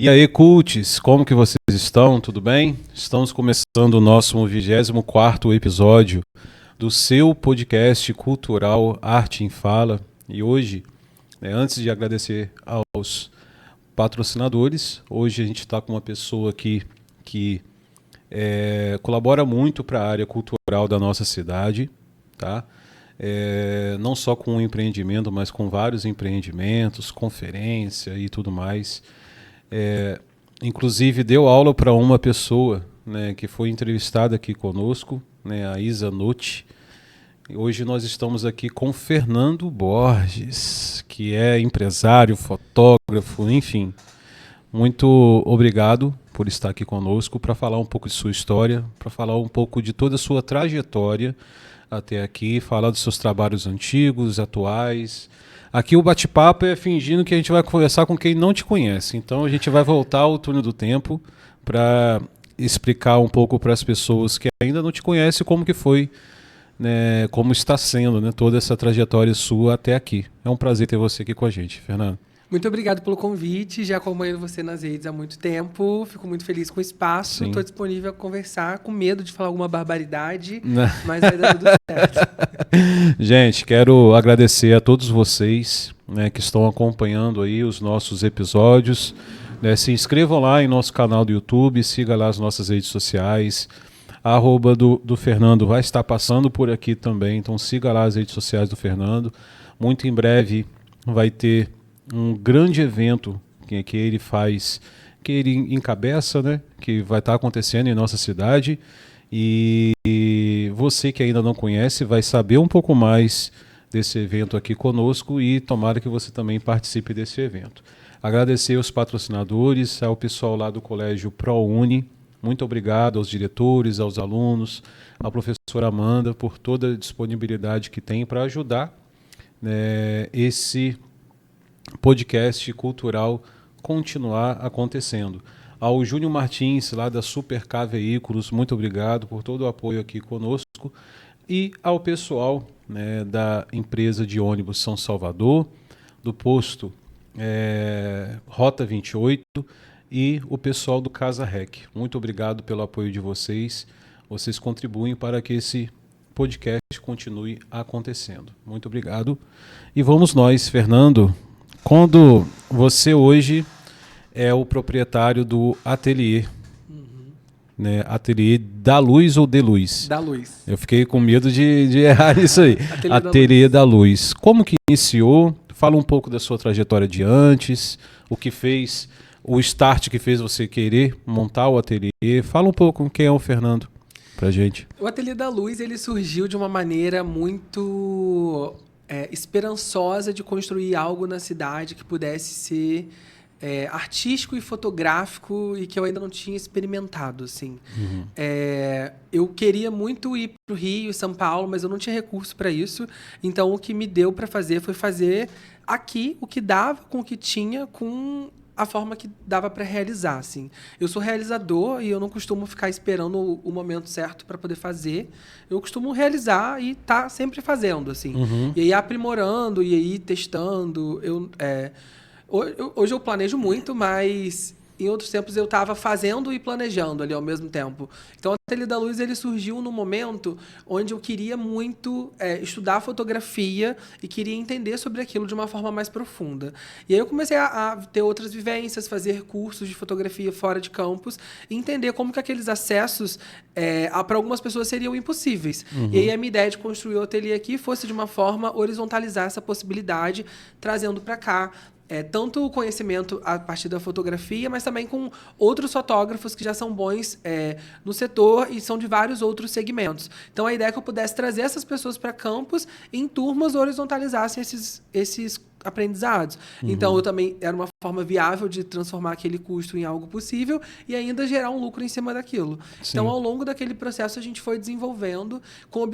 E aí, cults, como que vocês estão? Tudo bem? Estamos começando o nosso 24º episódio do seu podcast cultural Arte em Fala. E hoje, antes de agradecer aos patrocinadores, hoje a gente está com uma pessoa aqui que colabora muito para a área cultural da nossa cidade, tá? Não só com o empreendimento, mas com vários empreendimentos, conferência e tudo mais. Inclusive deu aula para uma pessoa, né, que foi entrevistada aqui conosco, né, a Isa Nutti. Hoje nós estamos aqui com Fernando Borges, que é empresário, fotógrafo, enfim. Muito obrigado por estar aqui conosco para falar um pouco de sua história, para falar um pouco de toda a sua trajetória até aqui, falar dos seus trabalhos antigos, atuais. Aqui o bate-papo é fingindo que a gente vai conversar com quem não te conhece. Então a gente vai voltar ao túnel do tempo para explicar um pouco para as pessoas que ainda não te conhecem como que foi, né, como está sendo, né, toda essa trajetória sua até aqui. É um prazer ter você aqui com a gente, Fernando. Muito obrigado pelo convite, já acompanho você nas redes há muito tempo, fico muito feliz com o espaço, estou disponível a conversar, com medo de falar alguma barbaridade, mas vai dar tudo certo. Gente, quero agradecer a todos vocês, né, que estão acompanhando aí os nossos episódios, né, se inscrevam lá em nosso canal do YouTube, siga lá as nossas redes sociais, a @, do Fernando vai estar passando por aqui também, então siga lá as redes sociais do Fernando, muito em breve vai ter um grande evento que ele faz, que ele encabeça, né, que vai estar acontecendo em nossa cidade, e você que ainda não conhece vai saber um pouco mais desse evento aqui conosco e tomara que você também participe desse evento. Agradecer aos patrocinadores, ao pessoal lá do Colégio ProUni, muito obrigado aos diretores, aos alunos, à professora Amanda por toda a disponibilidade que tem para ajudar, né, esse podcast cultural continuar acontecendo. Ao Júnior Martins, lá da Super K Veículos, muito obrigado por todo o apoio aqui conosco. E ao pessoal, né, da empresa de ônibus São Salvador, do posto Rota 28 e o pessoal do Casa Rec. Muito obrigado pelo apoio de vocês. Vocês contribuem para que esse podcast continue acontecendo. Muito obrigado. E vamos nós, Fernando. Quando você hoje é o proprietário do ateliê, né? Ateliê da Luz ou de Luz? Da Luz. Eu fiquei com medo de errar isso aí. Ateliê da Luz. Como que iniciou? Fala um pouco da sua trajetória de antes, o que fez, o start que fez você querer montar o ateliê. Fala um pouco quem é o Fernando pra gente. O Ateliê da Luz, ele surgiu de uma maneira muito esperançosa de construir algo na cidade que pudesse ser artístico e fotográfico e que eu ainda não tinha experimentado, assim. Uhum. Eu queria muito ir para o Rio, São Paulo, mas eu não tinha recurso para isso. Então, o que me deu para fazer foi fazer aqui o que dava com o que tinha, com a forma que dava para realizar, assim. Eu sou realizador e eu não costumo ficar esperando o momento certo para poder fazer. Eu costumo realizar e tá sempre fazendo, assim. Uhum. E aí aprimorando, e aí testando. Hoje eu planejo muito, mas em outros tempos eu estava fazendo e planejando ali ao mesmo tempo. Então, o Ateliê da Luz ele surgiu num momento onde eu queria muito estudar fotografia e queria entender sobre aquilo de uma forma mais profunda. E aí eu comecei a ter outras vivências, fazer cursos de fotografia fora de campus e entender como que aqueles acessos para algumas pessoas seriam impossíveis. Uhum. E aí a minha ideia de construir o ateliê aqui fosse de uma forma horizontalizar essa possibilidade, trazendo para cá tanto o conhecimento a partir da fotografia, mas também com outros fotógrafos que já são bons no setor e são de vários outros segmentos. Então, a ideia é que eu pudesse trazer essas pessoas para campus e em turmas horizontalizassem esses aprendizados. Uhum. Então, eu também era uma forma viável de transformar aquele custo em algo possível e ainda gerar um lucro em cima daquilo. Sim. Então, ao longo daquele processo, a gente foi desenvolvendo,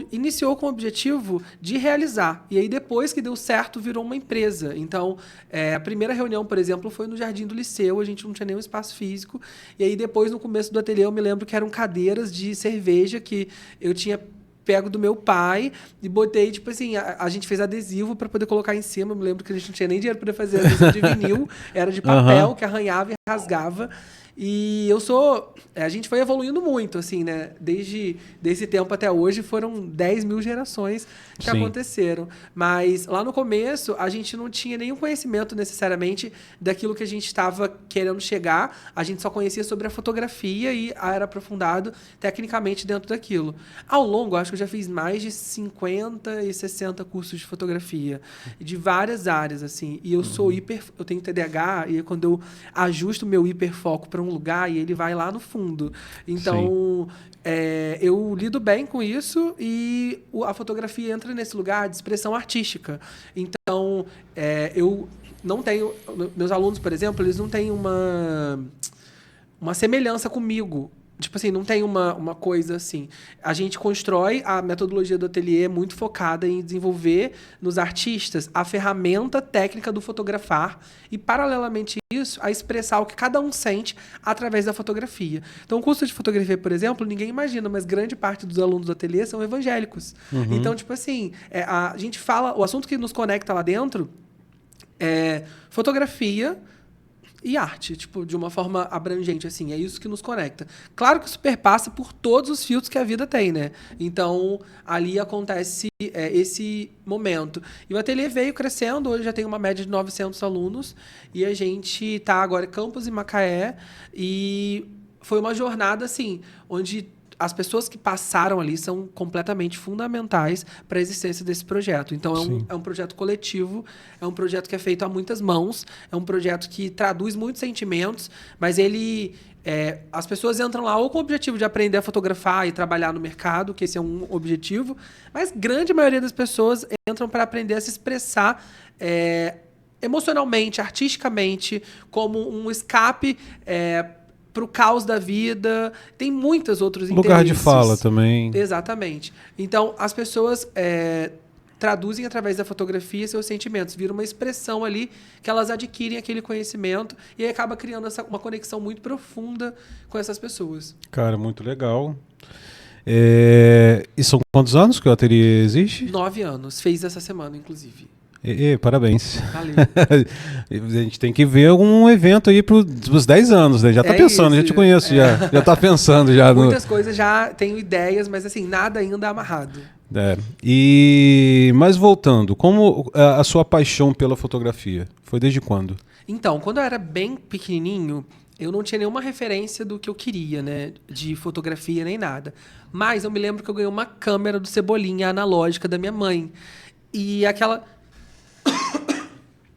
iniciou com o objetivo de realizar. E aí, depois que deu certo, virou uma empresa. Então, a primeira reunião, por exemplo, foi no Jardim do Liceu, a gente não tinha nenhum espaço físico. E aí, depois, no começo do ateliê, eu me lembro que eram cadeiras de cerveja que eu tinha pego do meu pai e botei, tipo assim, a gente fez adesivo para poder colocar em cima. Eu me lembro que a gente não tinha nem dinheiro para fazer adesivo de vinil, era de papel que arranhava e rasgava. E a gente foi evoluindo muito, assim, né? Desde esse tempo até hoje foram 10 mil gerações que aconteceram. Mas lá no começo a gente não tinha nenhum conhecimento necessariamente daquilo que a gente estava querendo chegar. A gente só conhecia sobre a fotografia e era aprofundado tecnicamente dentro daquilo. Ao longo, acho que eu já fiz mais de 50 e 60 cursos de fotografia, de várias áreas, assim. E eu eu tenho TDAH, e quando eu ajusto o meu hiperfoco para um lugar e ele vai lá no fundo. Então, eu lido bem com isso e a fotografia entra nesse lugar de expressão artística. Então, eu não tenho... Meus alunos, por exemplo, eles não têm uma semelhança comigo. Tipo assim, não tem uma coisa assim. A gente constrói a metodologia do ateliê muito focada em desenvolver nos artistas a ferramenta técnica do fotografar e, paralelamente a isso, a expressar o que cada um sente através da fotografia. Então, o curso de fotografia, por exemplo, ninguém imagina, mas grande parte dos alunos do ateliê são evangélicos. Então, tipo assim, a gente fala... O assunto que nos conecta lá dentro é fotografia e arte, tipo, de uma forma abrangente, assim, é isso que nos conecta. Claro que isso perpassa por todos os filtros que a vida tem, né? Então, ali acontece esse momento. E o ateliê veio crescendo, hoje já tem uma média de 900 alunos, e a gente está agora em campus em Macaé, e foi uma jornada, assim, onde as pessoas que passaram ali são completamente fundamentais para a existência desse projeto. Então, é um projeto coletivo, é um projeto que é feito a muitas mãos, é um projeto que traduz muitos sentimentos, mas ele... as pessoas entram lá ou com o objetivo de aprender a fotografar e trabalhar no mercado, que esse é um objetivo, mas grande maioria das pessoas entram para aprender a se expressar emocionalmente, artisticamente, como um escape... para o caos da vida, tem muitos outros interesses. Lugar de fala também. Exatamente. Então, as pessoas traduzem através da fotografia seus sentimentos, vira uma expressão ali que elas adquirem aquele conhecimento e aí acaba criando uma conexão muito profunda com essas pessoas. Cara, muito legal. E são quantos anos que o ateliê existe? 9 anos. Fez essa semana, inclusive. Parabéns. Valeu. A gente tem que ver algum evento aí para os 10 anos, né? Já tá pensando, já te conheço, já tá pensando já. Muitas coisas já tenho ideias, mas assim, nada ainda amarrado. Mas voltando, como a sua paixão pela fotografia? Foi desde quando? Então, quando eu era bem pequenininho, eu não tinha nenhuma referência do que eu queria, né? De fotografia nem nada. Mas eu me lembro que eu ganhei uma câmera do Cebolinha analógica da minha mãe. E aquela...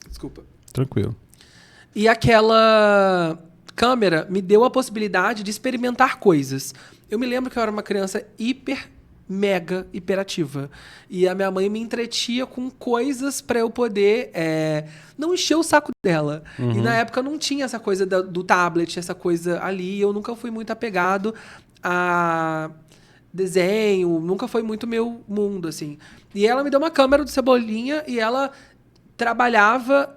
Desculpa. Tranquilo. E aquela câmera me deu a possibilidade de experimentar coisas. Eu me lembro que eu era uma criança mega hiperativa. E a minha mãe me entretia com coisas para eu poder não encher o saco dela. E na época não tinha essa coisa do tablet, essa coisa ali. Eu nunca fui muito apegado a desenho, nunca foi muito meu mundo, assim. E ela me deu uma câmera do Cebolinha e ela trabalhava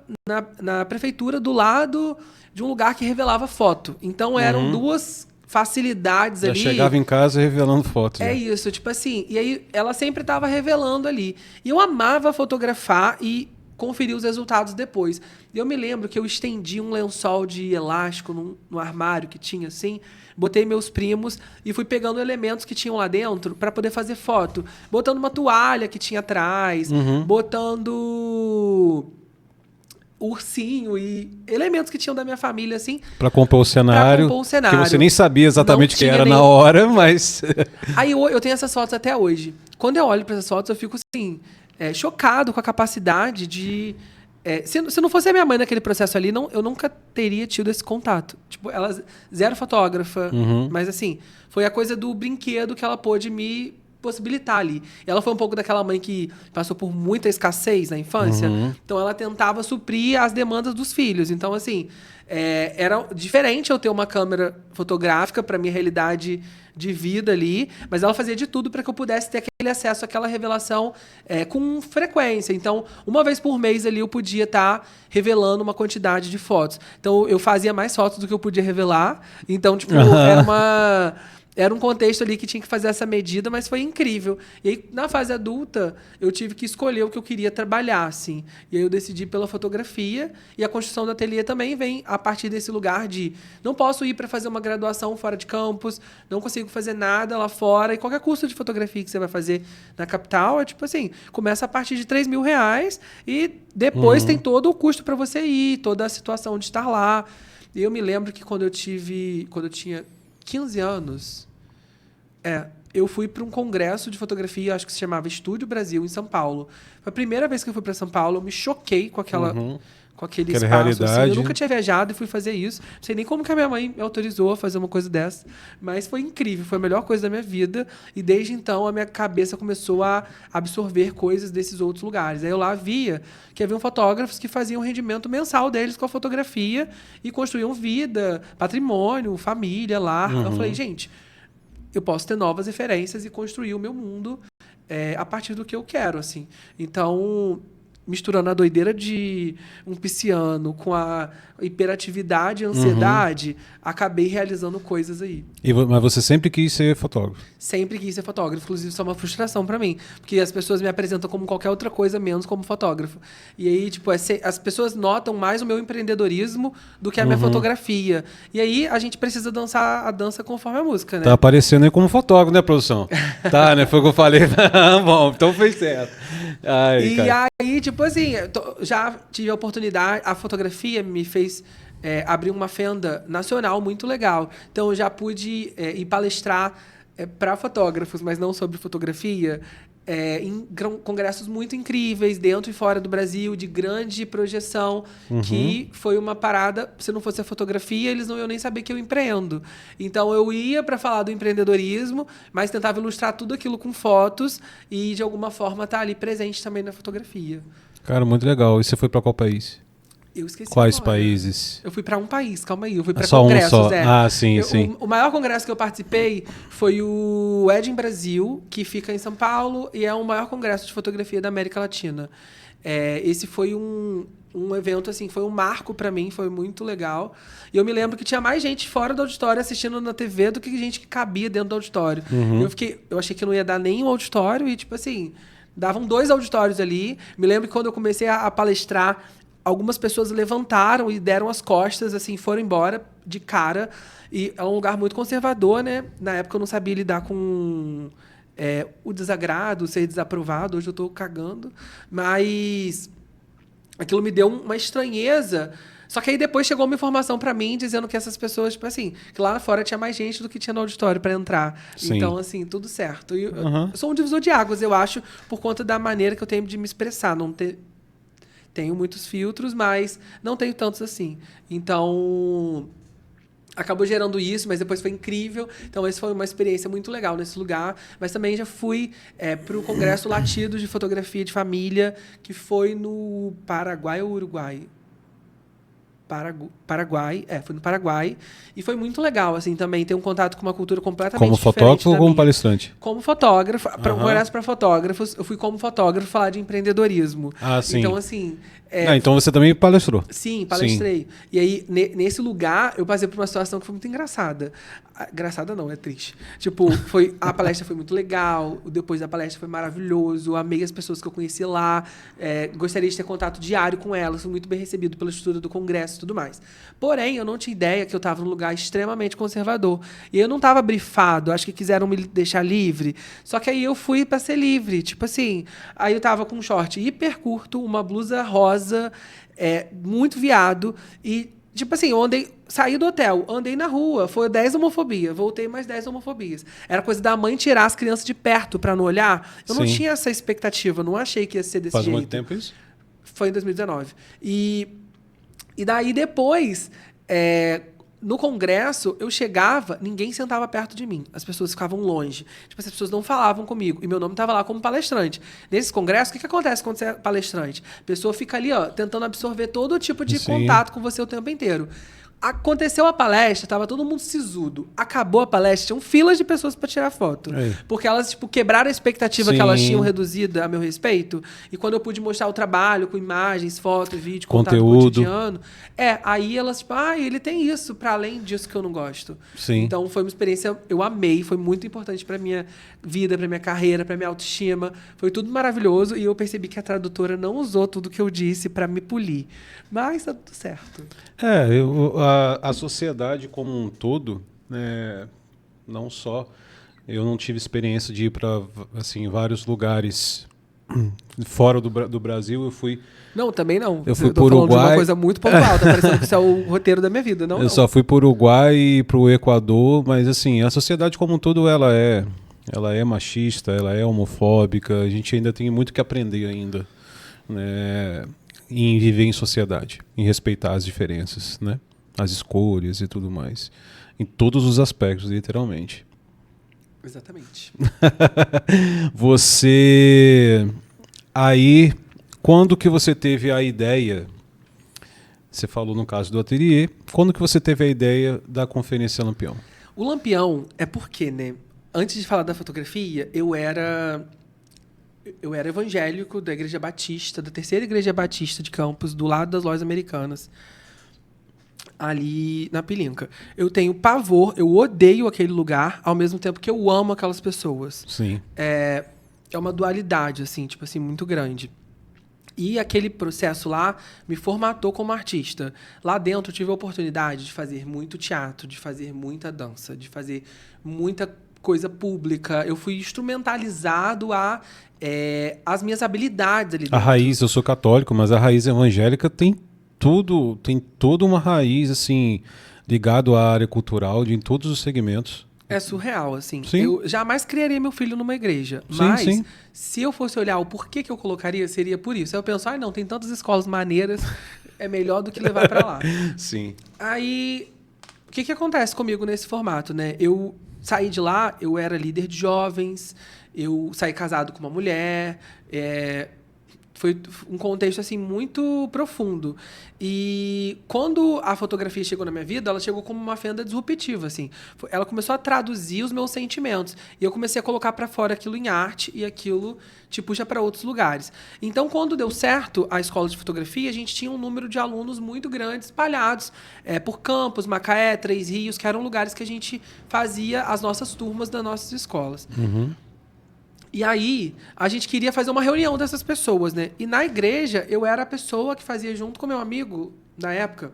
na prefeitura do lado de um lugar que revelava foto. Então eram duas facilidades ali. Já chegava em casa revelando fotos. É isso, tipo assim. E aí ela sempre estava revelando ali. E eu amava fotografar e conferir os resultados depois. E eu me lembro que eu estendi um lençol de elástico no armário que tinha assim, botei meus primos e fui pegando elementos que tinham lá dentro para poder fazer foto. Botando uma toalha que tinha atrás, botando ursinho e elementos que tinham da minha família, assim. Para compor o cenário. Que você nem sabia exatamente o que era na hora, mas... Aí eu tenho essas fotos até hoje. Quando eu olho para essas fotos, eu fico assim, chocado com a capacidade de... se não fosse a minha mãe naquele processo ali, eu nunca teria tido esse contato. Tipo, ela zero fotógrafa, mas assim, foi a coisa do brinquedo que ela pôde me possibilitar ali. E ela foi um pouco daquela mãe que passou por muita escassez na infância, então ela tentava suprir as demandas dos filhos. Então, assim, era diferente eu ter uma câmera fotográfica para minha realidade de vida ali, mas ela fazia de tudo para que eu pudesse ter aquele acesso àquela revelação com frequência. Então, uma vez por mês ali eu podia estar revelando uma quantidade de fotos. Então, eu fazia mais fotos do que eu podia revelar. Então, tipo, era era um contexto ali que tinha que fazer essa medida, mas foi incrível. E aí, na fase adulta, eu tive que escolher o que eu queria trabalhar, assim. E aí eu decidi pela fotografia, e a construção do ateliê também vem a partir desse lugar de não posso ir para fazer uma graduação fora de campus, não consigo fazer nada lá fora, e qualquer curso de fotografia que você vai fazer na capital é tipo assim, começa a partir de R$ 3.000 e depois tem todo o custo para você ir, toda a situação de estar lá. E eu me lembro que quando eu tinha 15 anos, eu fui para um congresso de fotografia, acho que se chamava Estúdio Brasil, em São Paulo. Foi a primeira vez que eu fui para São Paulo, eu me choquei com aquele espaço. realidade. Assim. Eu nunca tinha viajado e fui fazer isso. Não sei nem como que a minha mãe me autorizou a fazer uma coisa dessa, mas foi incrível, foi a melhor coisa da minha vida. E desde então a minha cabeça começou a absorver coisas desses outros lugares. Aí eu lá via que haviam fotógrafos que faziam o rendimento mensal deles com a fotografia e construíam vida, patrimônio, família, lar. Eu falei, gente, eu posso ter novas referências e construir o meu mundo a partir do que eu quero, assim. Então, misturando a doideira de um pisciano com a hiperatividade e ansiedade, acabei realizando coisas aí. Mas você sempre quis ser fotógrafo? Sempre quis ser fotógrafo, inclusive isso é uma frustração pra mim, porque as pessoas me apresentam como qualquer outra coisa, menos como fotógrafo. E aí, tipo, as pessoas notam mais o meu empreendedorismo do que a minha fotografia. E aí, a gente precisa dançar a dança conforme a música, né? Tá aparecendo aí como fotógrafo, né, produção? Tá, né? Foi o que eu falei. Bom, então fez certo. E aí, tipo assim, já tive a oportunidade, a fotografia me fez abrir uma fenda nacional muito legal. Então, eu já pude ir palestrar para fotógrafos, mas não sobre fotografia, em congressos muito incríveis, dentro e fora do Brasil, de grande projeção, que foi uma parada, se não fosse a fotografia, eles não iam nem saber que eu empreendo. Então, eu ia para falar do empreendedorismo, mas tentava ilustrar tudo aquilo com fotos e, de alguma forma, estar ali presente também na fotografia. Cara, muito legal. E você foi para qual país? Eu esqueci Quais agora. países? Eu fui para um país, calma aí. Eu fui para só congressos, um só. Sim, sim. O maior congresso que eu participei foi o Edin Brasil, que fica em São Paulo, e é o maior congresso de fotografia da América Latina. Esse foi um evento, assim, foi um marco para mim, foi muito legal. E eu me lembro que tinha mais gente fora do auditório assistindo na TV do que gente que cabia dentro do auditório. Eu achei que não ia dar nenhum auditório e, tipo assim, davam 2 auditórios ali. Me lembro que quando eu comecei a palestrar, algumas pessoas levantaram e deram as costas, assim, foram embora de cara. E é um lugar muito conservador, né? Na época eu não sabia lidar com o desagrado, ser desaprovado. Hoje eu tô cagando. Mas aquilo me deu uma estranheza. Só que aí depois chegou uma informação pra mim dizendo que essas pessoas, tipo assim, que lá fora tinha mais gente do que tinha no auditório pra entrar. Sim. Então, assim, tudo certo. E eu sou um divisor de águas, eu acho, por conta da maneira que eu tenho de me expressar. Tenho muitos filtros, mas não tenho tantos assim. Então, acabou gerando isso, mas depois foi incrível. Então, essa foi uma experiência muito legal nesse lugar. Mas também já fui para o Congresso Latidos de Fotografia de Família, que foi no Paraguai ou Uruguai? Paraguai, foi no Paraguai. E foi muito legal, assim, também ter um contato com uma cultura completamente diferente. Como fotógrafo ou como palestrante? Como fotógrafo, para um congresso para fotógrafos, eu fui como fotógrafo falar de empreendedorismo. Sim. Então, assim... então você também palestrou? Sim, palestrei. Sim. E aí, nesse lugar, eu passei por uma situação que foi muito engraçada. Engraçada não, é triste. Tipo, a palestra foi muito legal, depois da palestra foi maravilhoso, amei as pessoas que eu conheci lá, gostaria de ter contato diário com elas, fui muito bem recebido pela estrutura do congresso e tudo mais. Porém, eu não tinha ideia que eu estava num lugar extremamente conservador. E eu não estava brifado, acho que quiseram me deixar livre. Só que aí eu fui para ser livre, tipo assim, aí eu tava com um short hiper curto, uma blusa rosa, muito viado, e tipo assim, saí do hotel, andei na rua, foi 10 homofobia, voltei mais 10 homofobias. Era coisa da mãe tirar as crianças de perto para não olhar. Eu não tinha essa expectativa, não achei que ia ser desse jeito. Faz muito tempo isso? Foi em 2019. E daí depois, no congresso, eu chegava, ninguém sentava perto de mim. As pessoas ficavam longe. Tipo, as pessoas não falavam comigo. E meu nome estava lá como palestrante. Nesse congresso, o que acontece quando você é palestrante? A pessoa fica ali, ó, tentando absorver todo tipo de contato com você o tempo inteiro. Aconteceu a palestra, tava todo mundo sisudo. Acabou a palestra, tinham filas de pessoas para tirar foto. Porque elas, tipo, quebraram a expectativa Sim. que elas tinham reduzida a meu respeito. E quando eu pude mostrar o trabalho com imagens, fotos, vídeo, contato cotidiano, aí elas, tipo, ele tem isso, para além disso que eu não gosto. Sim. Então foi uma experiência, eu amei, foi muito importante para minha vida, para minha carreira, para minha autoestima. Foi tudo maravilhoso e eu percebi que a tradutora não usou tudo que eu disse para me polir. Mas tá tudo certo. A sociedade como um todo, não só... Eu não tive experiência de ir para assim, vários lugares fora do Brasil. Eu fui... Não, também não. Eu fui tô para o Uruguai. De uma coisa muito pontual, tá parecendo que isso é o roteiro da minha vida. Não, eu só fui para o Uruguai e para o Equador, mas assim, a sociedade como um todo, ela é machista, ela é homofóbica. A gente ainda tem muito que aprender ainda, né, em viver em sociedade, em respeitar as diferenças, né, as escolhas e tudo mais, em todos os aspectos, literalmente. Exatamente. Você aí, quando que você teve a ideia? Você falou no caso do ateliê. Quando que você teve a ideia da Conferência Lampião? O Lampião é porque, né? Antes de falar da fotografia, eu era evangélico da Igreja Batista, da terceira Igreja Batista de Campos, do lado das lojas americanas, ali na Pilinca. Eu tenho pavor, eu odeio aquele lugar, ao mesmo tempo que eu amo aquelas pessoas. Sim. É uma dualidade, assim, tipo assim, muito grande. E aquele processo lá me formatou como artista. Lá dentro eu tive a oportunidade de fazer muito teatro, de fazer muita dança, de fazer muita coisa pública. Eu fui instrumentalizado as minhas habilidades ali dentro. A raiz, eu sou católico, mas a raiz evangélica tem toda uma raiz assim ligado à área cultural em todos os segmentos. É surreal, assim. Sim. Eu jamais criaria meu filho numa igreja. Sim, mas, sim. se eu fosse olhar o porquê que eu colocaria, seria por isso. Aí eu penso, não, tem tantas escolas maneiras, é melhor do que levar para lá. Sim. Aí, o que acontece comigo nesse formato, né? Eu saí de lá, eu era líder de jovens, eu saí casado com uma mulher, foi um contexto assim muito profundo. E quando a fotografia chegou na minha vida, ela chegou como uma fenda disruptiva, assim. Ela começou a traduzir os meus sentimentos e eu comecei a colocar para fora aquilo em arte e aquilo te puxa para outros lugares. Então, quando deu certo a escola de fotografia, a gente tinha um número de alunos muito grande espalhados por Campos, Macaé, Três Rios, que eram lugares que a gente fazia as nossas turmas das nossas escolas. Uhum. E aí, a gente queria fazer uma reunião dessas pessoas, né? E na igreja, eu era a pessoa que fazia junto com meu amigo, na época,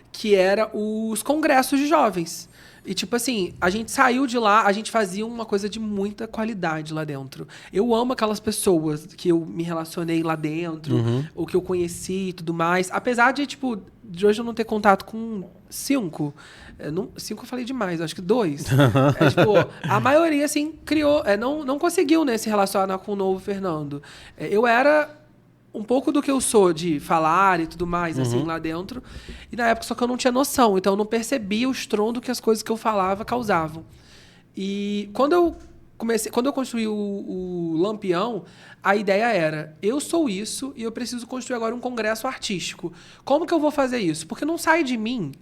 que era os congressos de jovens. E, tipo assim, a gente saiu de lá, a gente fazia uma coisa de muita qualidade lá dentro. Eu amo aquelas pessoas que eu me relacionei lá dentro, ou que eu conheci e tudo mais. Apesar de, tipo, de hoje eu não ter contato com 5. 5 eu falei demais, acho que 2. Tipo, a maioria, assim, criou... não conseguiu, né, se relacionar com o novo Fernando. Eu era um pouco do que eu sou, de falar e tudo mais, assim, lá dentro. E na época, só que eu não tinha noção. Então, eu não percebia o estrondo que as coisas que eu falava causavam. E quando eu construí o Lampião, a ideia era, eu sou isso e eu preciso construir agora um congresso artístico. Como que eu vou fazer isso? Porque não sai de mim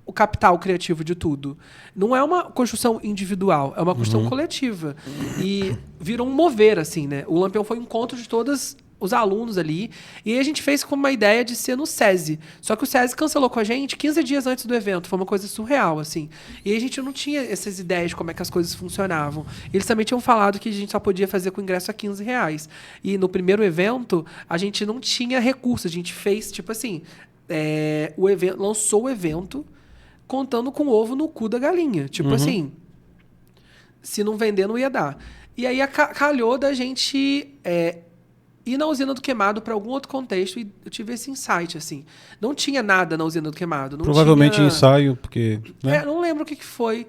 o capital criativo de tudo. Não é uma construção individual, é uma construção coletiva. E virou um mover, assim, né? O Lampião foi um encontro de todos os alunos ali, e aí a gente fez com uma ideia de ser no SESI. Só que o SESI cancelou com a gente 15 dias antes do evento. Foi uma coisa surreal, assim. E aí a gente não tinha essas ideias de como é que as coisas funcionavam. Eles também tinham falado que a gente só podia fazer com ingresso a R$15. E no primeiro evento, a gente não tinha recurso. A gente fez, tipo assim, o evento, lançou o evento contando com o ovo no cu da galinha. Tipo assim, se não vender, não ia dar. E aí calhou da gente ir na Usina do Queimado para algum outro contexto, e eu tive esse insight, assim. Não tinha nada na Usina do Queimado. Provavelmente ensaio, porque... Né? Não lembro o que foi.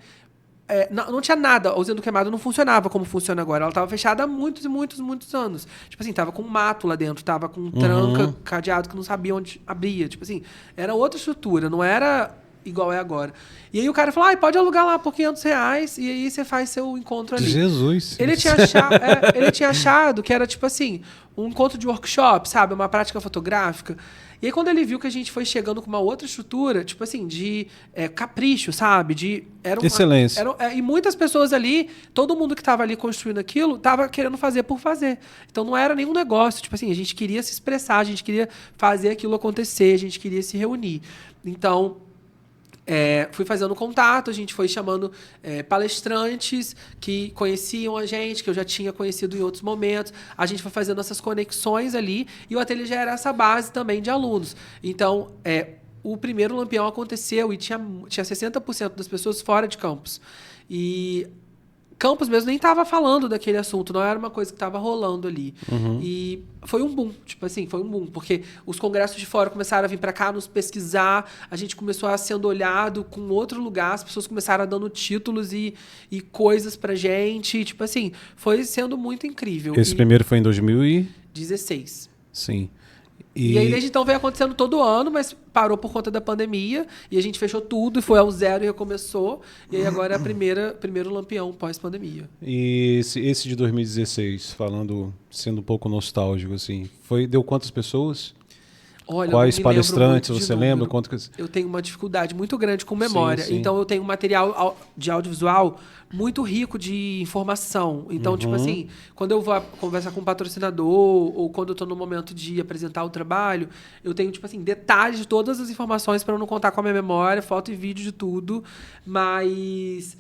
Não tinha nada. A Usina do Queimado não funcionava como funciona agora. Ela estava fechada há muitos e muitos, muitos anos. Tipo assim, tava com mato lá dentro, tava com tranca, cadeado que não sabia onde abria. Tipo assim, era outra estrutura, não era igual é agora. E aí o cara falou, pode alugar lá por R$500 e aí você faz seu encontro ali. Jesus! Ele tinha achado que era tipo assim, um encontro de workshop, sabe? Uma prática fotográfica. E aí quando ele viu que a gente foi chegando com uma outra estrutura, tipo assim, de capricho, sabe? Excelência. E muitas pessoas ali, todo mundo que estava ali construindo aquilo, estava querendo fazer por fazer. Então não era nenhum negócio. Tipo assim, a gente queria se expressar, a gente queria fazer aquilo acontecer, a gente queria se reunir. Então, fui fazendo contato, a gente foi chamando palestrantes que conheciam a gente, que eu já tinha conhecido em outros momentos. A gente foi fazendo essas conexões ali e o ateliê já era essa base também de alunos. Então, o primeiro Lampião aconteceu e tinha 60% das pessoas fora de campus. E campus mesmo nem estava falando daquele assunto, não era uma coisa que estava rolando ali. Uhum. E foi um boom, tipo assim, foi um boom, porque os congressos de fora começaram a vir para cá, nos pesquisar, a gente começou a sendo olhado com outro lugar, as pessoas começaram a dando títulos e coisas pra gente, tipo assim, foi sendo muito incrível. Esse primeiro foi em 2016. Sim. E aí, desde então, veio acontecendo todo ano, mas parou por conta da pandemia. E a gente fechou tudo e foi ao zero e recomeçou. E aí, agora é primeiro Lampião pós-pandemia. E esse de 2016, sendo um pouco nostálgico, assim, deu quantas pessoas? Olha, quais palestrantes você lembra? Eu tenho uma dificuldade muito grande com memória. Sim. Então, eu tenho um material de audiovisual muito rico de informação. Então, tipo assim, quando eu vou conversar com um patrocinador ou quando eu estou no momento de apresentar o trabalho, eu tenho, tipo assim, detalhes de todas as informações para eu não contar com a minha memória, foto e vídeo de tudo. Mas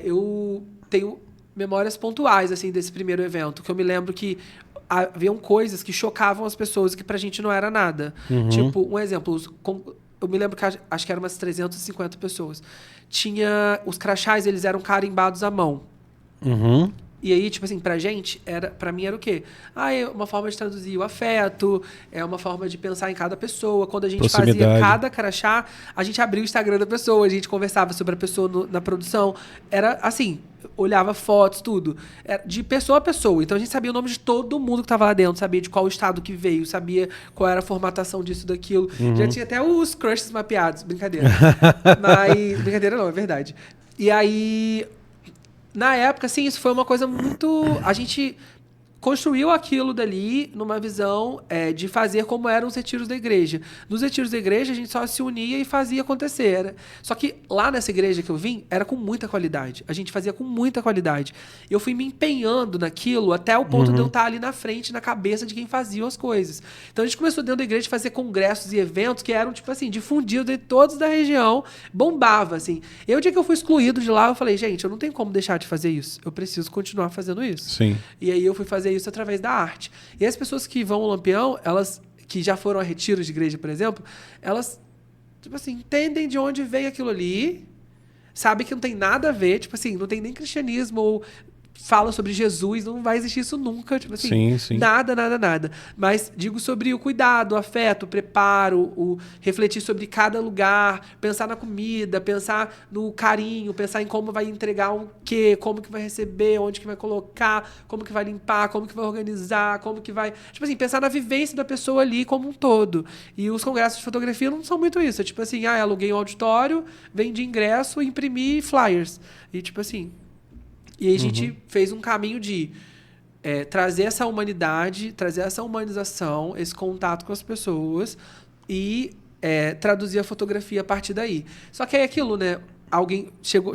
eu tenho memórias pontuais, assim, desse primeiro evento, que eu me lembro que haviam coisas que chocavam as pessoas que pra gente não era nada. Tipo, um exemplo, eu me lembro que acho que eram umas 350 pessoas. Tinha os crachás, eles eram carimbados à mão. E aí, tipo assim, pra mim era o quê? É uma forma de traduzir o afeto, é uma forma de pensar em cada pessoa. Quando a gente fazia cada crachá, a gente abria o Instagram da pessoa, a gente conversava sobre a pessoa na produção. Era assim, olhava fotos, tudo. Era de pessoa a pessoa. Então a gente sabia o nome de todo mundo que estava lá dentro, sabia de qual estado que veio, sabia qual era a formatação disso, daquilo. Já tinha até os crushes mapeados, brincadeira. Mas, brincadeira não, é verdade. E aí, na época, assim, isso foi uma coisa muito... A gente construiu aquilo dali numa visão de fazer como eram os retiros da igreja. Nos retiros da igreja, a gente só se unia e fazia acontecer. Só que lá nessa igreja que eu vim, era com muita qualidade. A gente fazia com muita qualidade. Eu fui me empenhando naquilo até o ponto de eu estar ali na frente, na cabeça de quem fazia as coisas. Então a gente começou dentro da igreja a fazer congressos e eventos que eram, tipo assim, difundidos de todos da região, bombava, assim. E o dia que eu fui excluído de lá, eu falei, gente, eu não tenho como deixar de fazer isso. Eu preciso continuar fazendo isso. Sim. E aí eu fui fazer isso através da arte. E as pessoas que vão ao Lampião, elas que já foram a retiros de igreja, por exemplo, elas, tipo assim, entendem de onde veio aquilo ali, sabem que não tem nada a ver, tipo assim, não tem nem cristianismo ou fala sobre Jesus, não vai existir isso nunca, tipo assim, sim. nada. Mas digo sobre o cuidado, o afeto, o preparo, o refletir sobre cada lugar, pensar na comida, pensar no carinho, pensar em como vai entregar o quê, como que vai receber, onde que vai colocar, como que vai limpar, como que vai organizar, como que vai... Tipo assim, pensar na vivência da pessoa ali como um todo. E os congressos de fotografia não são muito isso. É tipo assim, aluguei um auditório, vendi ingresso, imprimi flyers. E tipo assim... E aí a gente fez um caminho de trazer essa humanidade, trazer essa humanização, esse contato com as pessoas e traduzir a fotografia a partir daí. Só que é aquilo, né?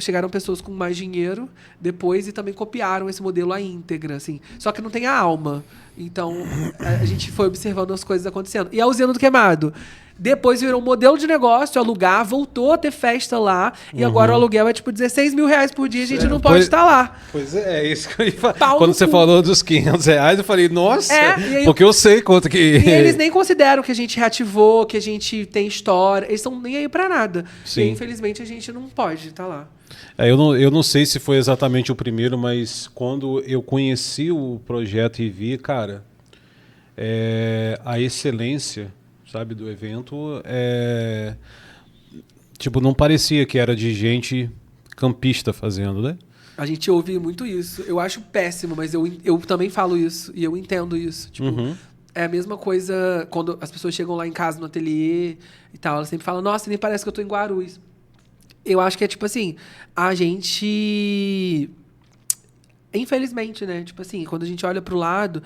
Chegaram pessoas com mais dinheiro depois e também copiaram esse modelo à íntegra, assim. Só que não tem a alma. Então, a gente foi observando as coisas acontecendo. E a Usina do Queimado? Depois virou um modelo de negócio, alugar, voltou a ter festa lá, e agora o aluguel é tipo R$16.000 por dia, a gente não pode estar lá. Pois é isso que eu ia falar. Quando você falou dos R$500, eu falei, nossa, aí, porque eu sei quanto que... E eles nem consideram que a gente reativou, que a gente tem história, eles estão nem aí pra nada. Sim. E infelizmente a gente não pode estar lá. Eu não sei se foi exatamente o primeiro, mas quando eu conheci o projeto e vi, cara, a excelência, sabe, do evento, tipo, não parecia que era de gente campista fazendo, né? A gente ouve muito isso. Eu acho péssimo, mas eu também falo isso e eu entendo isso. Tipo, é a mesma coisa quando as pessoas chegam lá em casa no ateliê e tal, elas sempre falam, nossa, nem parece que eu tô em Guarulhos. Eu acho que é tipo assim, a gente. Infelizmente, né? Tipo assim, quando a gente olha pro lado,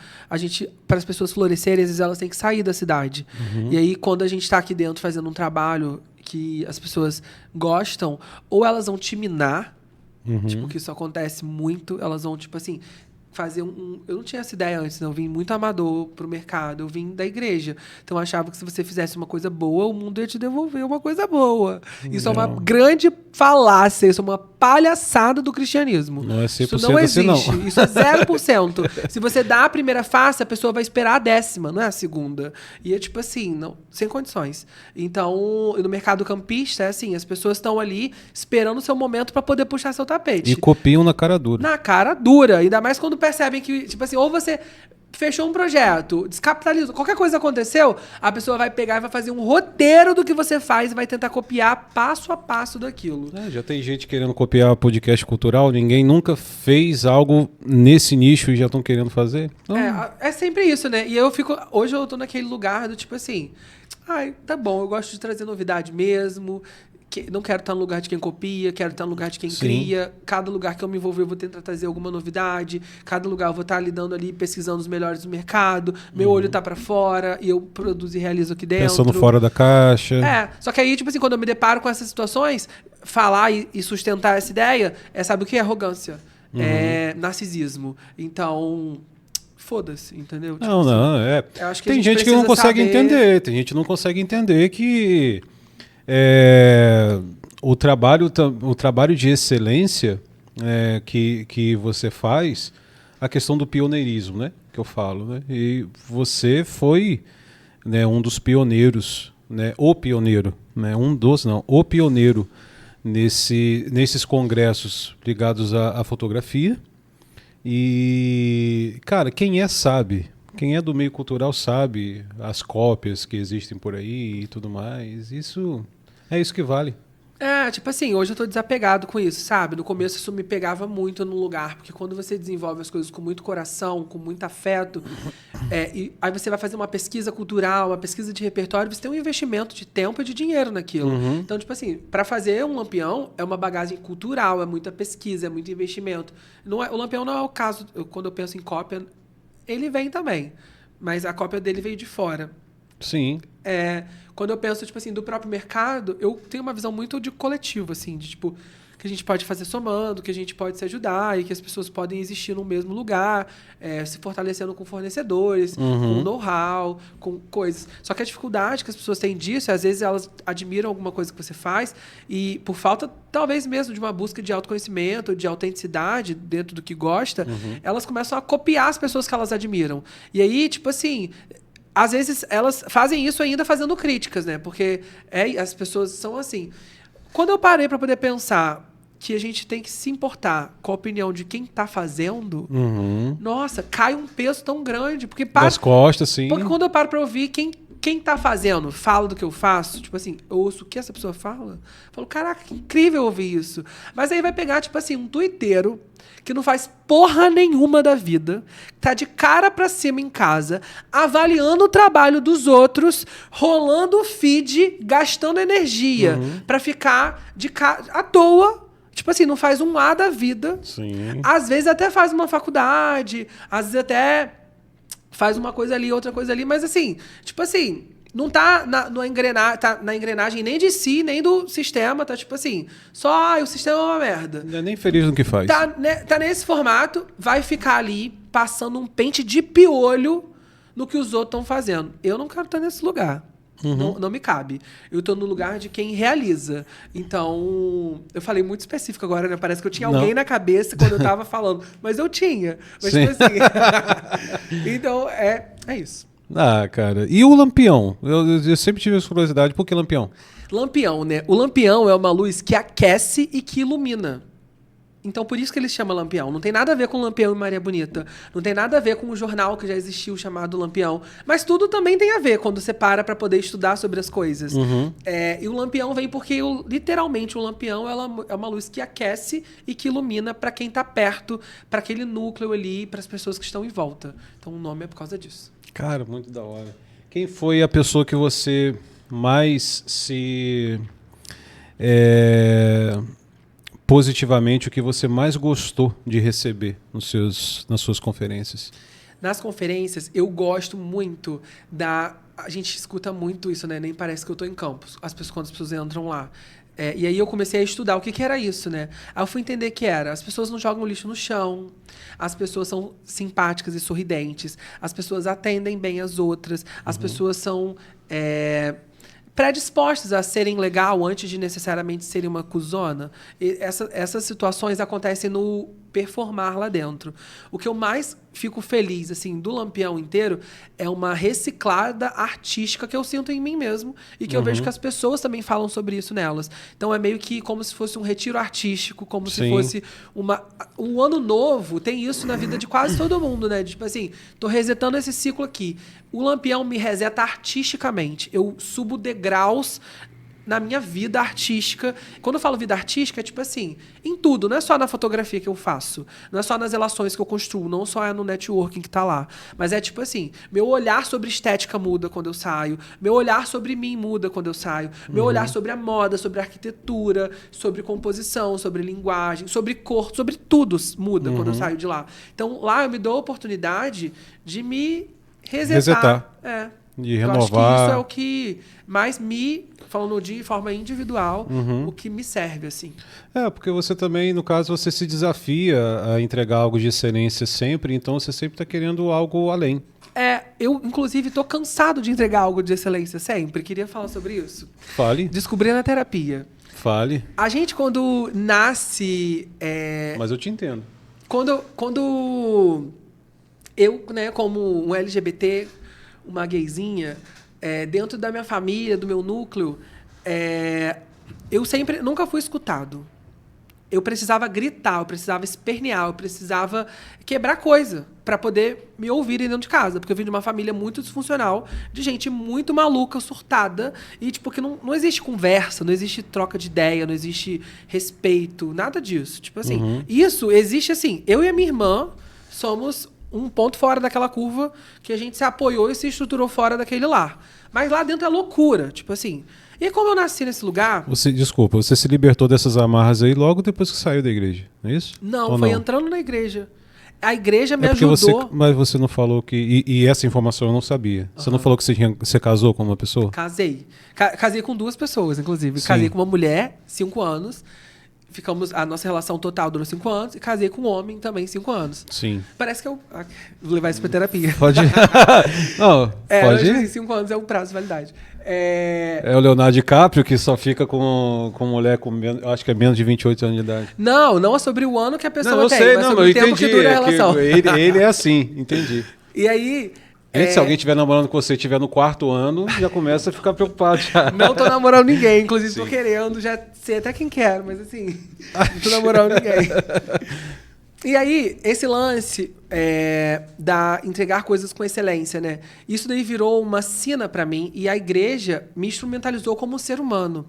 para as pessoas florescerem, às vezes elas têm que sair da cidade. E aí, quando a gente tá aqui dentro fazendo um trabalho que as pessoas gostam, ou elas vão te minar, tipo, que isso acontece muito, elas vão, tipo assim, fazer Eu não tinha essa ideia antes, não. Eu vim muito amador pro mercado, eu vim da igreja. Então eu achava que se você fizesse uma coisa boa, o mundo ia te devolver uma coisa boa. Isso é uma Não. grande falácia, isso é uma palhaçada do cristianismo. Não é 100% Isso não assim, existe. não. Isso é 0%. Se você dá a primeira face, a pessoa vai esperar a 10ª, não é a segunda. E é tipo assim, não, sem condições. Então, no mercado campista, é assim, as pessoas estão ali esperando o seu momento para poder puxar seu tapete. E copiam na cara dura. Na cara dura. Ainda mais quando percebem que, tipo assim, ou você fechou um projeto, descapitalizou, qualquer coisa aconteceu, a pessoa vai pegar e vai fazer um roteiro do que você faz e vai tentar copiar passo a passo daquilo. Já tem gente querendo copiar podcast cultural, ninguém nunca fez algo nesse nicho e já estão querendo fazer. Então, É sempre isso, né? E hoje eu tô naquele lugar do tipo assim, ai, tá bom, eu gosto de trazer novidade mesmo. Não quero estar no lugar de quem copia, quero estar no lugar de quem cria. Cada lugar que eu me envolver, eu vou tentar trazer alguma novidade. Cada lugar eu vou estar lidando ali, pesquisando os melhores do mercado. Meu olho tá para fora e eu produzo e realizo aqui dentro. Pensando fora da caixa. Só que aí, tipo assim, quando eu me deparo com essas situações, falar e sustentar essa ideia, sabe o que é arrogância? É narcisismo. Então, foda-se, entendeu? Tipo Não, não, eu acho que tem gente que não consegue entender. Tem gente que não consegue entender que o trabalho de excelência que você faz, a questão do pioneirismo, né? Que eu falo, né? E você foi, né, um dos pioneiros, né? O pioneiro, né? O pioneiro nesses congressos ligados à fotografia. E, cara, quem sabe. Quem é do meio cultural sabe as cópias que existem por aí e tudo mais. Isso é isso que vale. Tipo assim, hoje eu tô desapegado com isso, sabe? No começo isso me pegava muito no lugar, porque quando você desenvolve as coisas com muito coração, com muito afeto, e aí você vai fazer uma pesquisa cultural, uma pesquisa de repertório, você tem um investimento de tempo e de dinheiro naquilo. Então, tipo assim, para fazer um lampião é uma bagagem cultural, é muita pesquisa, é muito investimento. O lampião não é o caso, quando eu penso em cópia, ele vem também, mas a cópia dele veio de fora. Sim. Quando eu penso, tipo assim, do próprio mercado, eu tenho uma visão muito de coletivo, assim, de tipo, que a gente pode fazer somando, que a gente pode se ajudar e que as pessoas podem existir no mesmo lugar, se fortalecendo com fornecedores, com know-how, com coisas. Só que a dificuldade que as pessoas têm disso, às vezes elas admiram alguma coisa que você faz e por falta, talvez mesmo, de uma busca de autoconhecimento, de autenticidade dentro do que gosta, elas começam a copiar as pessoas que elas admiram. E aí, tipo assim, às vezes elas fazem isso ainda fazendo críticas, né? Porque as pessoas são assim. Quando eu parei para poder pensar que a gente tem que se importar com a opinião de quem tá fazendo, nossa, cai um peso tão grande. Porque Das costas, sim. Porque quando eu paro para ouvir quem tá fazendo, fala do que eu faço, tipo assim, eu ouço o que essa pessoa fala, eu falo, caraca, que incrível ouvir isso. Mas aí vai pegar, tipo assim, um tuiteiro que não faz porra nenhuma da vida, tá de cara pra cima em casa, avaliando o trabalho dos outros, rolando o feed, gastando energia pra ficar à toa. Tipo assim, não faz um A da vida. Sim. Às vezes até faz uma faculdade, às vezes até faz uma coisa ali, outra coisa ali, mas assim, tipo assim, não tá na engrenagem nem de si, nem do sistema, tá tipo assim, só o sistema é uma merda. Não é nem feliz no que faz. Tá nesse formato, vai ficar ali passando um pente de piolho no que os outros estão fazendo. Eu não quero estar nesse lugar. Não me cabe. Eu tô no lugar de quem realiza. Então, eu falei muito específico agora, né? Parece que eu tinha alguém na cabeça quando eu tava falando. Mas eu tinha. Mas, tipo assim. Então, é isso. Ah, cara. E o lampião? Eu sempre tive essa curiosidade. Por que lampião? Lampião, né? O lampião é uma luz que aquece e que ilumina. Então, por isso que ele chama Lampião. Não tem nada a ver com Lampião e Maria Bonita. Não tem nada a ver com o jornal que já existiu chamado Lampião. Mas tudo também tem a ver quando você para poder estudar sobre as coisas. E o Lampião vem porque, literalmente, o Lampião é uma luz que aquece e que ilumina para quem está perto, para aquele núcleo ali, para as pessoas que estão em volta. Então, o nome é por causa disso. Cara, muito da hora. Quem foi a pessoa que você mais se positivamente o que você mais gostou de receber nas suas conferências? Nas conferências, eu gosto muito da... A gente escuta muito isso, né? Nem parece que eu tô em campus. Quando as pessoas entram lá. E aí eu comecei a estudar o que, que era isso, né? Aí eu fui entender que era... As pessoas não jogam lixo no chão. As pessoas são simpáticas e sorridentes. As pessoas atendem bem as outras. As pessoas são... predispostas a serem legal antes de necessariamente serem uma cuzona. E essas situações acontecem no performar lá dentro. O que eu mais fico feliz assim do Lampião inteiro é uma reciclada artística que eu sinto em mim mesmo e que eu vejo que as pessoas também falam sobre isso nelas. Então é meio que como se fosse um retiro artístico, como se fosse um ano novo. Tem isso na vida de quase todo mundo, né? Tipo assim, tô resetando esse ciclo aqui. O Lampião me reseta artisticamente. Eu subo degraus na minha vida artística. Quando eu falo vida artística, é tipo assim, em tudo, não é só na fotografia que eu faço, não é só nas relações que eu construo, não só é no networking que tá lá, mas é tipo assim, meu olhar sobre estética muda quando eu saio, meu olhar sobre mim muda quando eu saio, meu olhar sobre a moda, sobre a arquitetura, sobre composição, sobre linguagem, sobre cor, sobre tudo muda quando eu saio de lá. Então lá eu me dou a oportunidade de me resetar. De eu renovar. acho que isso é o que mais falando de forma individual, o que me serve, assim. Porque você também, no caso, você se desafia a entregar algo de excelência sempre, então você sempre está querendo algo além. Eu, inclusive, tô cansado de entregar algo de excelência sempre. Queria falar sobre isso. Fale. Descobri na terapia. Fale. A gente, quando nasce... Mas eu te entendo. Quando eu, né, como um LGBT... uma gayzinha, dentro da minha família, do meu núcleo, eu nunca fui escutado. Eu precisava gritar, eu precisava espernear, eu precisava quebrar coisa para poder me ouvirem dentro de casa. Porque eu vim de uma família muito disfuncional, de gente muito maluca, surtada, e tipo, que não existe conversa, não existe troca de ideia, não existe respeito, nada disso. Tipo assim, isso existe assim, eu e a minha irmã somos um ponto fora daquela curva que a gente se apoiou e se estruturou fora daquele lar. Mas lá dentro é loucura, tipo assim. E como eu nasci nesse lugar... Desculpa, você se libertou dessas amarras aí logo depois que saiu da igreja, não é isso? Não, ou foi não? Entrando na igreja. A igreja me ajudou... Mas você não falou que... E essa informação eu não sabia. Você não falou que você casou com uma pessoa? Casei. Casei com 2 pessoas, inclusive. Sim. Casei com uma mulher, 5 anos... A nossa relação total durou 5 anos e casei com um homem também 5 anos. Sim. Parece que vou levar isso pra terapia. Pode. Não, pode. Hoje, 5 anos é um prazo de validade. É o Leonardo DiCaprio que só fica com mulher com acho que é menos de 28 anos de idade. Não é sobre o ano que a pessoa não, eu tem, sei, mas não, sobre eu o tempo entendi, que dura a relação. Ele é assim, entendi. E aí... Gente, se alguém estiver namorando com você e estiver no 4º ano, já começa a ficar preocupado. Já. Não tô namorando ninguém, inclusive tô querendo, já sei até quem quero, mas assim, não tô namorando ninguém. E aí, esse lance da entregar coisas com excelência, né? Isso daí virou uma sina pra mim e a igreja me instrumentalizou como um ser humano.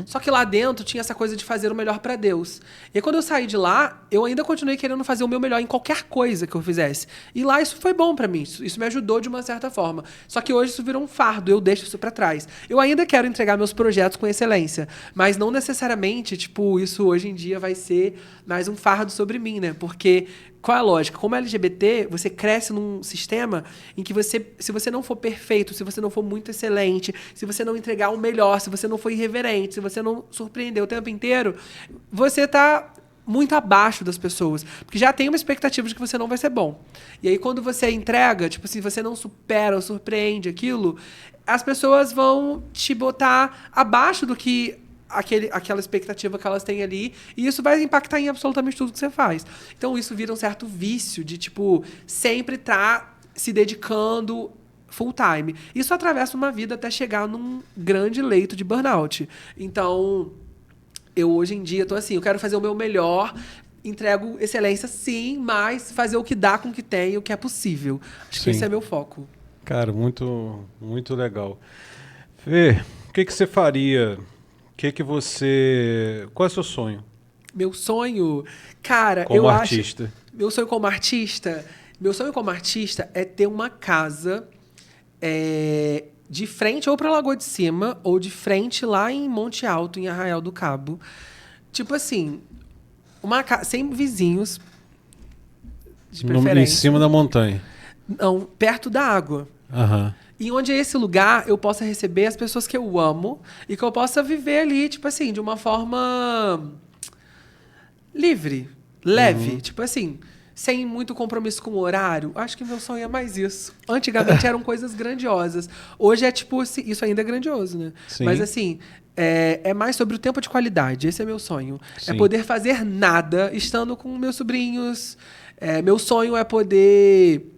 Só que lá dentro tinha essa coisa de fazer o melhor pra Deus. E aí, quando eu saí de lá, eu ainda continuei querendo fazer o meu melhor em qualquer coisa que eu fizesse. E lá isso foi bom pra mim, isso me ajudou de uma certa forma. Só que hoje isso virou um fardo, eu deixo isso pra trás. Eu ainda quero entregar meus projetos com excelência, mas não necessariamente, tipo, isso hoje em dia vai ser mais um fardo sobre mim, né? Porque qual é a lógica? Como LGBT, você cresce num sistema em que se você não for perfeito, se você não for muito excelente, se você não entregar o melhor, se você não for irreverente, se você não surpreender o tempo inteiro, você está muito abaixo das pessoas. Porque já tem uma expectativa de que você não vai ser bom. E aí, quando você entrega, tipo assim, você não supera ou surpreende aquilo, as pessoas vão te botar abaixo do que aquela expectativa que elas têm ali, e isso vai impactar em absolutamente tudo que você faz. Então isso vira um certo vício de, tipo, sempre estar se dedicando full time. Isso atravessa uma vida até chegar num grande leito de burnout. Então, eu hoje em dia tô assim, eu quero fazer o meu melhor, entrego excelência sim, mas fazer o que dá com o que tem, o que é possível. Acho que esse é meu foco. Cara, muito, muito legal. Fê, o que você faria... Qual é o seu sonho? Meu sonho, cara, como artista. Meu sonho como artista é ter uma casa de frente ou pra Lagoa de Cima, ou de frente lá em Monte Alto, em Arraial do Cabo. Tipo assim, sem vizinhos, de preferência. Em cima da montanha. Não, perto da água. Aham. E onde é esse lugar eu possa receber as pessoas que eu amo e que eu possa viver ali, tipo assim, de uma forma livre, leve. Tipo assim, sem muito compromisso com o horário. Acho que meu sonho é mais isso. Antigamente eram coisas grandiosas. Hoje é tipo, isso ainda é grandioso, né? Sim. Mas assim, é mais sobre o tempo de qualidade. Esse é meu sonho. Sim. É poder fazer nada estando com meus sobrinhos. Meu sonho é poder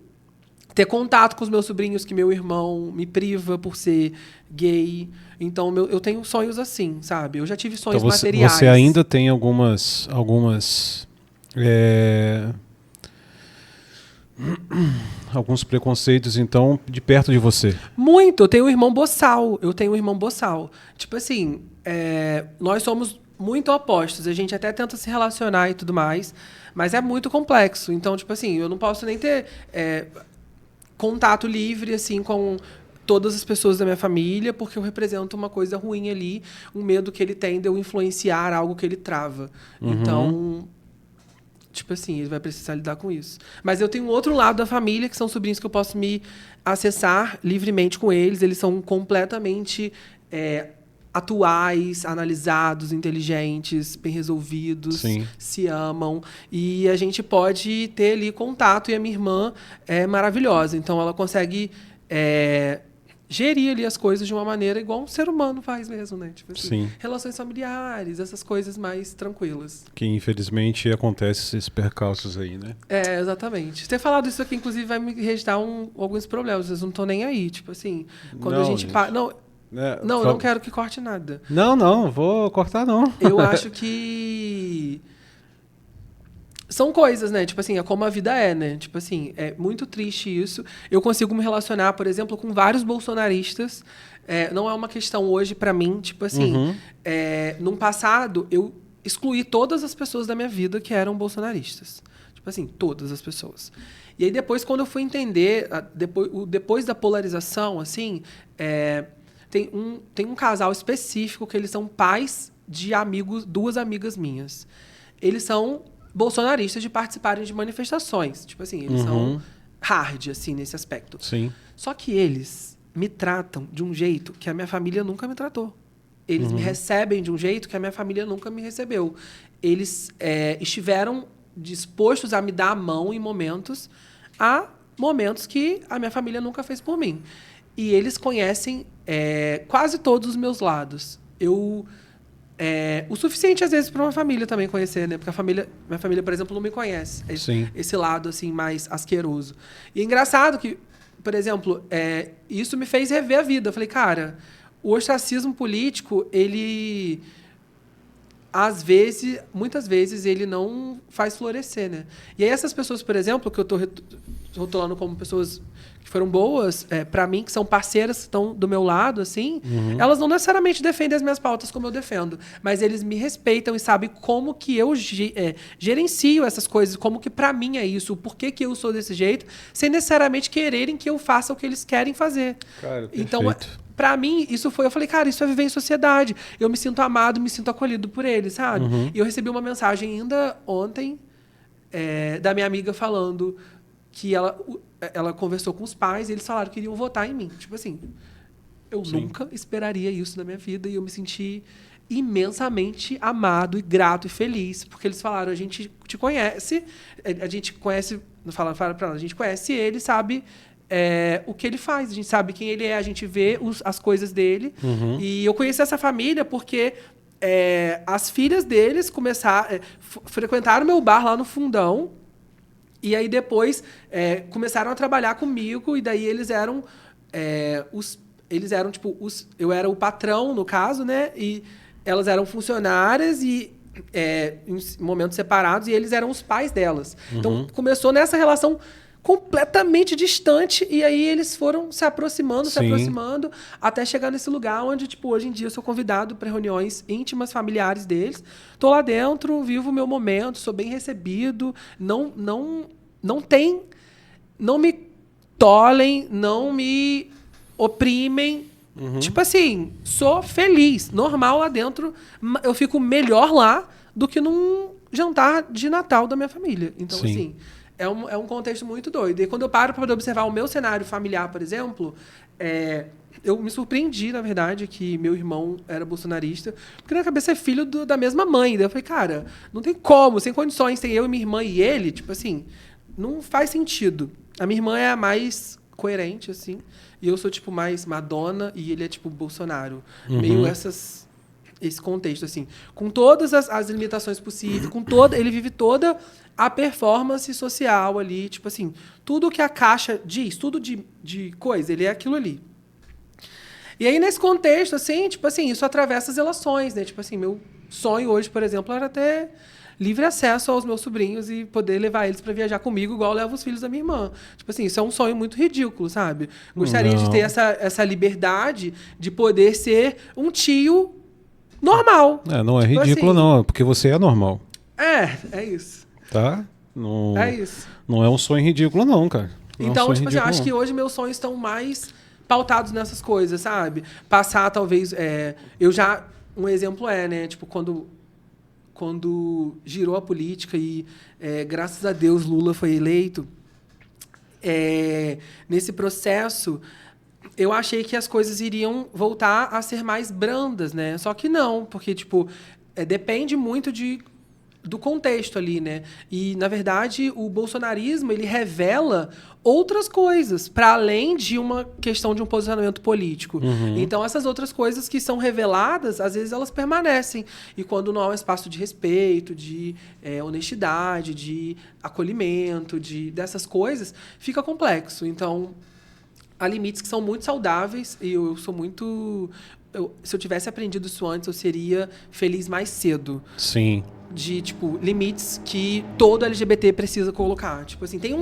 ter contato com os meus sobrinhos que meu irmão me priva por ser gay. Então, eu tenho sonhos assim, sabe? Eu já tive sonhos Então materiais. você ainda tem algumas alguns preconceitos, então, de perto de você. Muito. Eu tenho um irmão boçal. Tipo assim, nós somos muito opostos. A gente até tenta se relacionar e tudo mais, mas é muito complexo. Então, tipo assim, eu não posso nem ter contato livre, assim, com todas as pessoas da minha família, porque eu represento uma coisa ruim ali, um medo que ele tem de eu influenciar algo que ele trava. Então, tipo assim, ele vai precisar lidar com isso. Mas eu tenho um outro lado da família, que são sobrinhos que eu posso me acessar livremente com eles. Eles são completamente atuais, analisados, inteligentes, bem resolvidos, Sim. se amam. E a gente pode ter ali contato. E a minha irmã é maravilhosa. Então, ela consegue gerir ali as coisas de uma maneira igual um ser humano faz mesmo, né? Tipo assim, Sim. relações familiares, essas coisas mais tranquilas. Que, infelizmente, acontece esses percalços aí, né? Exatamente. Ter falado isso aqui, inclusive, vai me restar alguns problemas. Eu não tô nem aí. Tipo assim, quando Não, a gente... eu não quero que corte nada. Não, vou cortar não. Eu acho que são coisas, né? Tipo assim, é como a vida é, né? Tipo assim, é muito triste isso. Eu consigo me relacionar, por exemplo, com vários bolsonaristas. Não é uma questão hoje pra mim. Tipo assim, num passado, eu excluí todas as pessoas da minha vida que eram bolsonaristas. Tipo assim, todas as pessoas. E aí depois, quando eu fui entender, depois da polarização, assim... Tem um casal específico que eles são pais de duas amigas minhas. Eles são bolsonaristas de participarem de manifestações. Tipo assim, eles são hard, assim, nesse aspecto. Sim. Só que eles me tratam de um jeito que a minha família nunca me tratou. Eles me recebem de um jeito que a minha família nunca me recebeu. Eles estiveram dispostos a me dar a mão em momentos que a minha família nunca fez por mim. E eles conhecem quase todos os meus lados. O suficiente, às vezes, para uma família também conhecer, né? Porque minha família, por exemplo, não me conhece. Esse lado, assim, mais asqueroso. E é engraçado que, por exemplo, isso me fez rever a vida. Eu falei, cara, o ostracismo político, ele... muitas vezes, ele não faz florescer, né? E aí essas pessoas, por exemplo, que eu estou rotulando como pessoas que foram boas, para mim, que são parceiras, que estão do meu lado, assim, elas não necessariamente defendem as minhas pautas como eu defendo, mas eles me respeitam e sabem como que eu gerencio essas coisas, como que para mim é isso, o porquê que eu sou desse jeito, sem necessariamente quererem que eu faça o que eles querem fazer. Cara, perfeito. Então, pra mim, eu falei, cara, isso é viver em sociedade. Eu me sinto amado, me sinto acolhido por eles, sabe? E eu recebi uma mensagem ainda ontem da minha amiga falando que ela conversou com os pais e eles falaram que iriam votar em mim. Tipo assim, eu nunca esperaria isso na minha vida e eu me senti imensamente amado e grato e feliz, porque eles falaram, a gente te conhece, a gente conhece, falaram pra ela, a gente conhece ele, sabe... o que ele faz, a gente sabe quem ele é, a gente vê as coisas dele. E eu conheci essa família porque as filhas deles frequentaram meu bar lá no Fundão e aí depois começaram a trabalhar comigo e daí eles eram tipo eu era o patrão no caso, né? E elas eram funcionárias e em momentos separados e eles eram os pais delas. Então começou nessa relação completamente distante, e aí eles foram se aproximando, até chegar nesse lugar onde, tipo, hoje em dia eu sou convidado para reuniões íntimas, familiares deles. Tô lá dentro, vivo o meu momento, sou bem recebido, não me tolhem, não me oprimem. Tipo assim, sou feliz, normal lá dentro, eu fico melhor lá do que num jantar de Natal da minha família. Então, Sim. assim, é um contexto muito doido. E quando eu paro para poder observar o meu cenário familiar, por exemplo, eu me surpreendi, na verdade, que meu irmão era bolsonarista, porque na cabeça é filho da mesma mãe. Daí eu falei, cara, não tem como, sem condições, tem eu e minha irmã e ele, tipo assim, não faz sentido. A minha irmã é a mais coerente, assim, e eu sou, tipo, mais Madonna e ele é, tipo, Bolsonaro. Meio esse contexto, assim. Com todas as limitações possíveis, ele vive toda a performance social ali, tipo assim, tudo que a caixa diz, tudo de coisa, ele é aquilo ali. E aí, nesse contexto, assim, tipo assim, isso atravessa as relações, né? Tipo assim, meu sonho hoje, por exemplo, era ter livre acesso aos meus sobrinhos e poder levar eles para viajar comigo, igual eu levo os filhos da minha irmã. Tipo assim, isso é um sonho muito ridículo, sabe? Gostaria de ter essa liberdade de poder ser um tio normal. Não é tipo ridículo, assim, não, porque você é normal. É isso. Tá? Não, É isso. não é um sonho ridículo, não, cara. Não Então, é um sonho tipo assim, eu ridículo, acho não. que hoje meus sonhos estão mais pautados nessas coisas, sabe? Passar, talvez. Eu já. Um exemplo né? Tipo, quando girou a política e, graças a Deus, Lula foi eleito, nesse processo, eu achei que as coisas iriam voltar a ser mais brandas, né? Só que não, porque, tipo, depende muito do contexto ali, né? E, na verdade, o bolsonarismo, ele revela outras coisas, para além de uma questão de um posicionamento político. Então, essas outras coisas que são reveladas, às vezes elas permanecem. E quando não há um espaço de respeito, de honestidade, de acolhimento, dessas coisas, fica complexo. Então, há limites que são muito saudáveis e eu sou muito... se eu tivesse aprendido isso antes, eu seria feliz mais cedo. Sim. De, tipo, limites que todo LGBT precisa colocar. Tipo assim, tem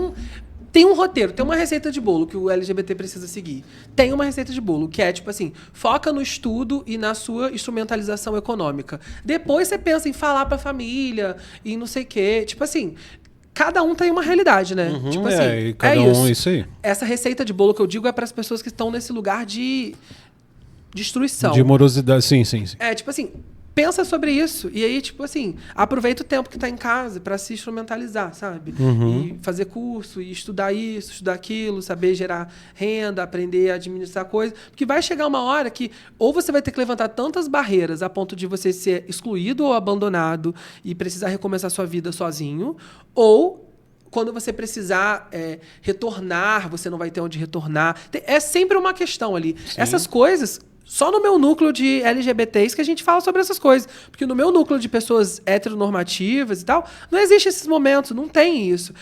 um roteiro, tem uma receita de bolo que o LGBT precisa seguir. Tem uma receita de bolo que é, tipo assim, foca no estudo e na sua instrumentalização econômica. Depois você pensa em falar pra família e não sei o quê. Tipo assim, cada um tem uma realidade, né? Tipo assim, cada um, isso aí. Essa receita de bolo que eu digo é para as pessoas que estão nesse lugar de destruição. De morosidade, sim. Tipo assim, pensa sobre isso. E aí, tipo assim, aproveita o tempo que tá em casa para se instrumentalizar, sabe? E fazer curso, e estudar isso, estudar aquilo, saber gerar renda, aprender a administrar coisas. Porque vai chegar uma hora que ou você vai ter que levantar tantas barreiras a ponto de você ser excluído ou abandonado e precisar recomeçar sua vida sozinho, ou quando você precisar retornar, você não vai ter onde retornar. É sempre uma questão ali. Sim. Essas coisas... Só no meu núcleo de LGBTs que a gente fala sobre essas coisas. Porque no meu núcleo de pessoas heteronormativas e tal, não existe esses momentos, não tem isso.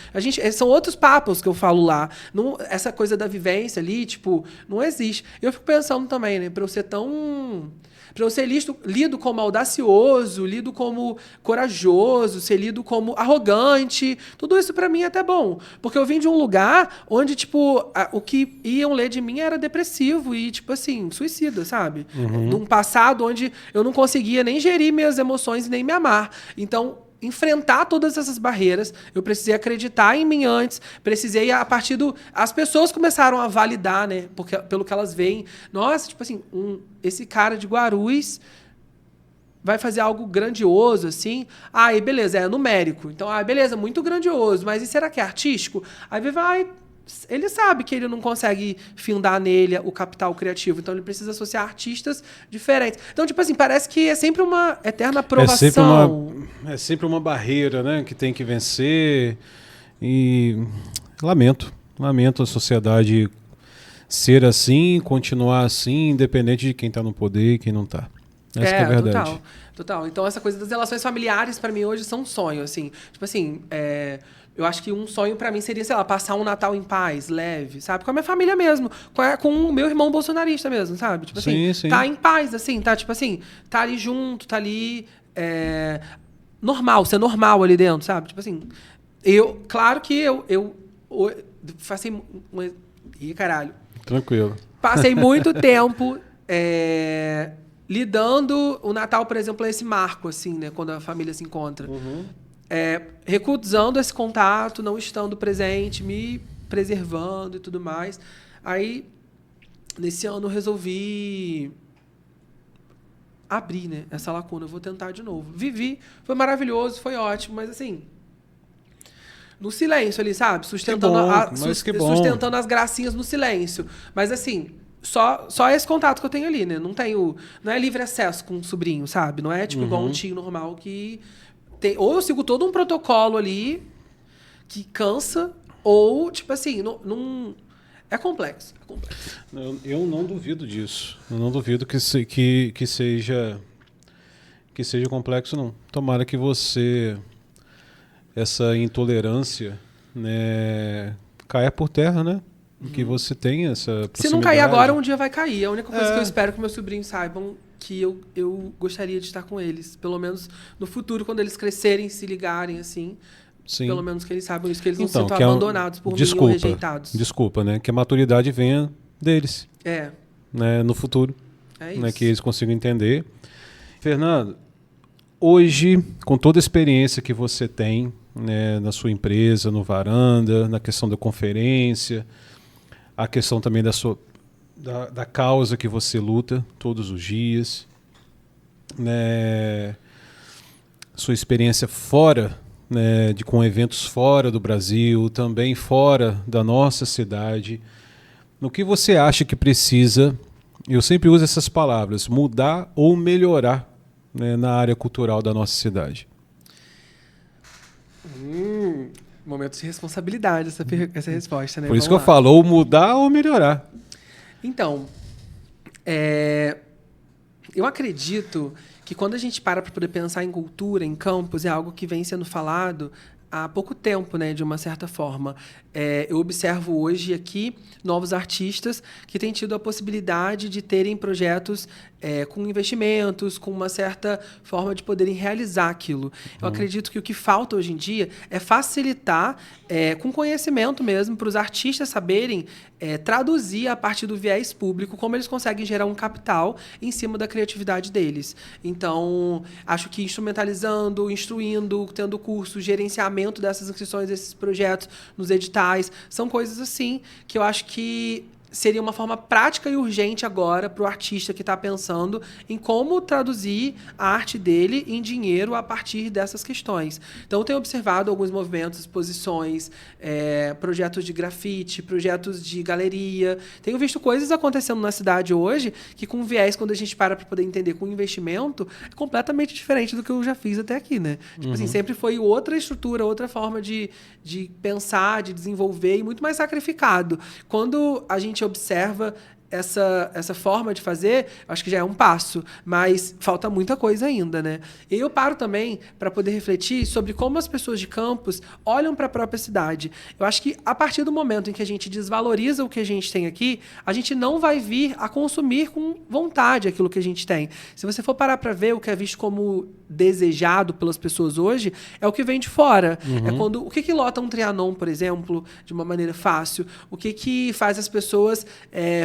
São outros papos que eu falo lá. Não, essa coisa da vivência ali, tipo, não existe. Eu fico pensando também, né, pra eu ser tão... Para eu ser lido como audacioso, lido como corajoso, ser lido como arrogante, tudo isso para mim é até bom. Porque eu vim de um lugar onde, tipo, o que iam ler de mim era depressivo e, tipo assim, suicida, sabe? Num passado onde eu não conseguia nem gerir minhas emoções e nem me amar. Então, enfrentar todas essas barreiras, eu precisei acreditar em mim antes, precisei, a partir do... As pessoas começaram a validar, né? Pelo que elas veem. Nossa, tipo assim, esse cara de Guarulhos vai fazer algo grandioso, assim. Aí, beleza, é numérico. Então, beleza, muito grandioso. Mas e será que é artístico? Aí vai... Ele sabe que ele não consegue findar nele o capital criativo, então ele precisa associar artistas diferentes. Então, tipo assim, parece que é sempre uma eterna aprovação. É sempre uma barreira, né, que tem que vencer. E lamento a sociedade ser assim, continuar assim, independente de quem está no poder e quem não está. Essa que é a verdade. Total. Então, essa coisa das relações familiares, para mim, hoje, são um sonho, assim. Tipo assim, eu acho que um sonho pra mim seria, sei lá, passar um Natal em paz, leve, sabe? Com a minha família mesmo. Com o meu irmão bolsonarista mesmo, sabe? Tipo assim, sim. Tá em paz, assim, tá? Tipo assim, tá ali junto, tá ali... normal, ser normal ali dentro, sabe? Tipo assim, claro que eu passei... Ih, caralho. Tranquilo. Passei muito tempo... lidando o Natal, por exemplo, é esse marco, assim, né? Quando a família se encontra. Recusando esse contato, não estando presente, me preservando e tudo mais. Aí, nesse ano eu resolvi abrir, né, essa lacuna. Eu vou tentar de novo. Vivi, foi maravilhoso, foi ótimo, mas assim, no silêncio ali, sabe? Sustentando, sustentando as gracinhas no silêncio. Mas assim, só esse contato que eu tenho ali, né? Não é livre acesso com o sobrinho, sabe? Não é tipo igual um tio normal que tem. Ou eu sigo todo um protocolo ali que cansa, ou, tipo assim, não. É complexo. É complexo. Eu não duvido disso. Eu não duvido que seja complexo, não. Tomara que essa intolerância, né, caia por terra, né? Que você tenha essa proximidade. Se não cair agora, um dia vai cair. A única coisa que eu espero que meus sobrinhos saibam que eu gostaria de estar com eles. Pelo menos no futuro, quando eles crescerem, se ligarem, assim. Sim. Pelo menos que eles saibam isso, que eles não se sintam abandonados por mim ou rejeitados. Desculpa, né? Que a maturidade venha deles. Né, no futuro. É isso. Né, que eles consigam entender. Fernando, hoje, com toda a experiência que você tem, né, na sua empresa, no Varanda, na questão da conferência, a questão também da causa que você luta todos os dias, né, sua experiência fora, né, com eventos fora do Brasil, também fora da nossa cidade. No que você acha que precisa, eu sempre uso essas palavras, mudar ou melhorar, né, na área cultural da nossa cidade? Momento de responsabilidade essa resposta, né? Por isso que eu falo, ou mudar ou melhorar. Então, eu acredito que quando a gente para poder pensar em cultura, em campus, é algo que vem sendo falado há pouco tempo, né, de uma certa forma. Eu observo hoje aqui novos artistas que têm tido a possibilidade de terem projetos com investimentos, com uma certa forma de poderem realizar aquilo. Eu acredito que o que falta hoje em dia é facilitar, com conhecimento mesmo, para os artistas saberem traduzir a partir do viés público como eles conseguem gerar um capital em cima da criatividade deles. Então, acho que instrumentalizando, instruindo, tendo curso, gerenciamento dessas inscrições, desses projetos nos editais, são coisas assim que eu acho que seria uma forma prática e urgente agora para o artista que está pensando em como traduzir a arte dele em dinheiro a partir dessas questões. Então, eu tenho observado alguns movimentos, exposições, projetos de grafite, projetos de galeria. Tenho visto coisas acontecendo na cidade hoje que, com viés, quando a gente para poder entender com investimento, é completamente diferente do que eu já fiz até aqui, né? Tipo assim, sempre foi outra estrutura, outra forma de pensar, de desenvolver e muito mais sacrificado. Quando a gente observa essa forma de fazer, acho que já é um passo, mas falta muita coisa ainda, né? E eu paro também para poder refletir sobre como as pessoas de campus olham para a própria cidade. Eu acho que a partir do momento em que a gente desvaloriza o que a gente tem aqui, a gente não vai vir a consumir com vontade aquilo que a gente tem. Se você for parar para ver o que é visto como desejado pelas pessoas hoje, é o que vem de fora. O que lota um Trianon, por exemplo, de uma maneira fácil? O que faz as pessoas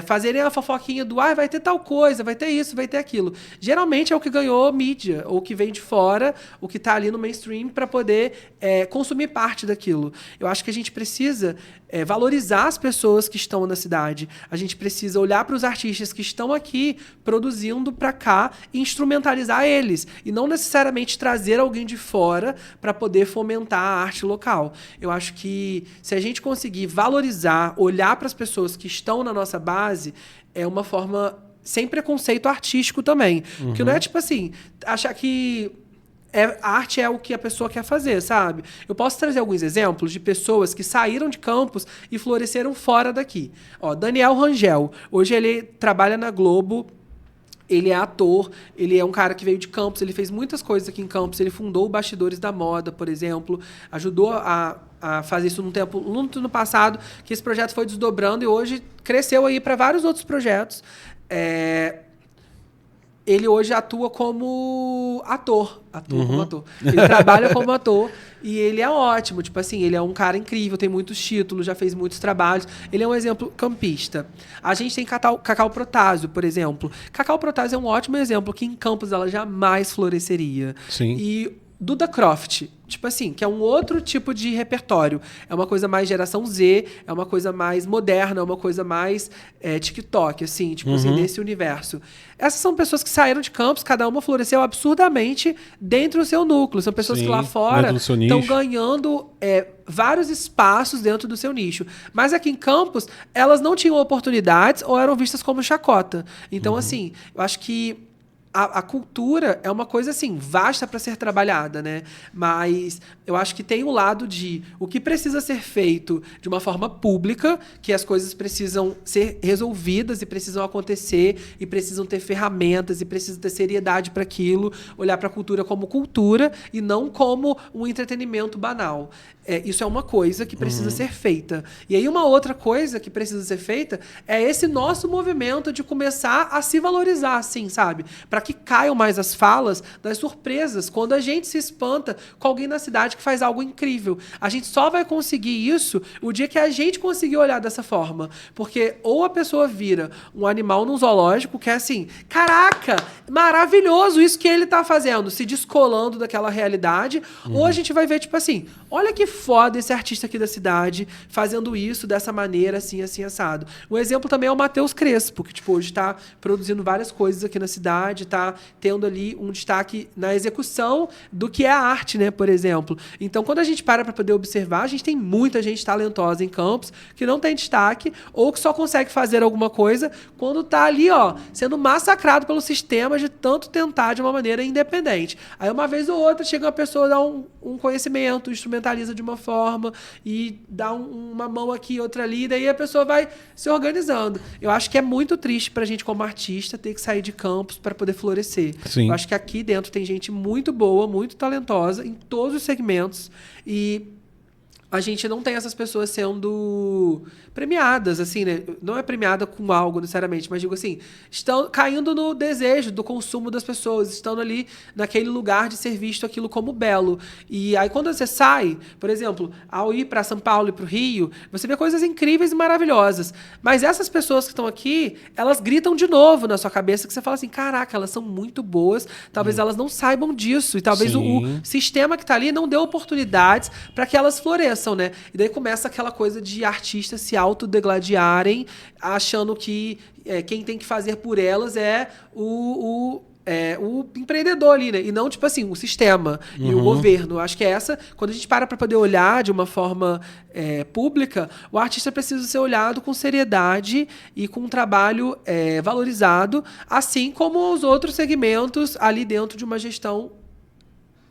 fazerem a fofoquinha do vai ter tal coisa, vai ter isso, vai ter aquilo. Geralmente é o que ganhou mídia, ou que vem de fora, o que está ali no mainstream para poder consumir parte daquilo. Eu acho que a gente precisa valorizar as pessoas que estão na cidade. A gente precisa olhar para os artistas que estão aqui produzindo para cá e instrumentalizar eles. E não necessariamente trazer alguém de fora para poder fomentar a arte local. Eu acho que se a gente conseguir valorizar, olhar para as pessoas que estão na nossa base, é uma forma sem preconceito artístico também. Porque não é tipo assim, achar que a arte é o que a pessoa quer fazer, sabe? Eu posso trazer alguns exemplos de pessoas que saíram de campus e floresceram fora daqui. Daniel Rangel. Hoje ele trabalha na Globo. Ele é ator, ele é um cara que veio de Campos, ele fez muitas coisas aqui em Campos, ele fundou o Bastidores da Moda, por exemplo, ajudou a fazer isso no passado, que esse projeto foi desdobrando e hoje cresceu aí para vários outros projetos. Ele hoje atua como ator. Como ator. Ele trabalha como ator e ele é ótimo. Tipo assim, ele é um cara incrível, tem muitos títulos, já fez muitos trabalhos. Ele é um exemplo campista. A gente tem Cacau Protásio, por exemplo. Cacau Protásio é um ótimo exemplo que em Campos ela jamais floresceria. Sim. E Duda Croft, tipo assim, que é um outro tipo de repertório. É uma coisa mais geração Z, é uma coisa mais moderna, é uma coisa mais TikTok, assim, tipo assim, nesse universo. Essas são pessoas que saíram de campus, cada uma floresceu absurdamente dentro do seu núcleo. São pessoas que lá fora estão ganhando vários espaços dentro do seu nicho. Mas aqui em campus, elas não tinham oportunidades ou eram vistas como chacota. Então, assim, eu acho que a cultura é uma coisa assim vasta para ser trabalhada, né? Mas eu acho que tem o lado de o que precisa ser feito de uma forma pública, que as coisas precisam ser resolvidas e precisam acontecer e precisam ter ferramentas e precisam ter seriedade para aquilo, olhar para a cultura como cultura e não como um entretenimento banal. Isso é uma coisa que precisa ser feita. E aí uma outra coisa que precisa ser feita é esse nosso movimento de começar a se valorizar, assim, sabe? Para que caiam mais as falas das surpresas quando a gente se espanta com alguém na cidade que faz algo incrível. A gente só vai conseguir isso o dia que a gente conseguir olhar dessa forma. Porque ou a pessoa vira um animal num zoológico que é assim, caraca, maravilhoso isso que ele tá fazendo, se descolando daquela realidade, ou a gente vai ver, tipo assim, olha que foda esse artista aqui da cidade fazendo isso dessa maneira, assim, assim, assado. Um exemplo também é o Matheus Crespo, que tipo, hoje está produzindo várias coisas aqui na cidade, está tendo ali um destaque na execução do que é a arte, né, por exemplo. Então, quando a gente para poder observar, a gente tem muita gente talentosa em campus que não tem destaque ou que só consegue fazer alguma coisa quando está ali, ó, sendo massacrado pelo sistema de tanto tentar de uma maneira independente. Aí, uma vez ou outra, chega uma pessoa, dá um conhecimento, instrumentaliza de uma forma e dá uma mão aqui, outra ali, e daí a pessoa vai se organizando. Eu acho que é muito triste pra gente como artista ter que sair de campus para poder florescer. Sim. Eu acho que aqui dentro tem gente muito boa, muito talentosa em todos os segmentos e a gente não tem essas pessoas sendo premiadas, assim, né? Não é premiada com algo necessariamente, mas digo assim, estão caindo no desejo do consumo das pessoas, estando ali naquele lugar de ser visto aquilo como belo. E aí quando você sai, por exemplo, ao ir para São Paulo e para o Rio, você vê coisas incríveis e maravilhosas. Mas essas pessoas que estão aqui, elas gritam de novo na sua cabeça, que você fala assim, caraca, elas são muito boas, talvez elas não saibam disso, e talvez o sistema que está ali não dê oportunidades para que elas floresçam, né? E daí começa aquela coisa de artistas se autodegladiarem, achando que quem tem que fazer por elas é o empreendedor ali, né? E não, tipo assim, o sistema e o governo. Acho que é essa, quando a gente para poder olhar de uma forma pública, o artista precisa ser olhado com seriedade e com um trabalho valorizado, assim como os outros segmentos ali dentro de uma gestão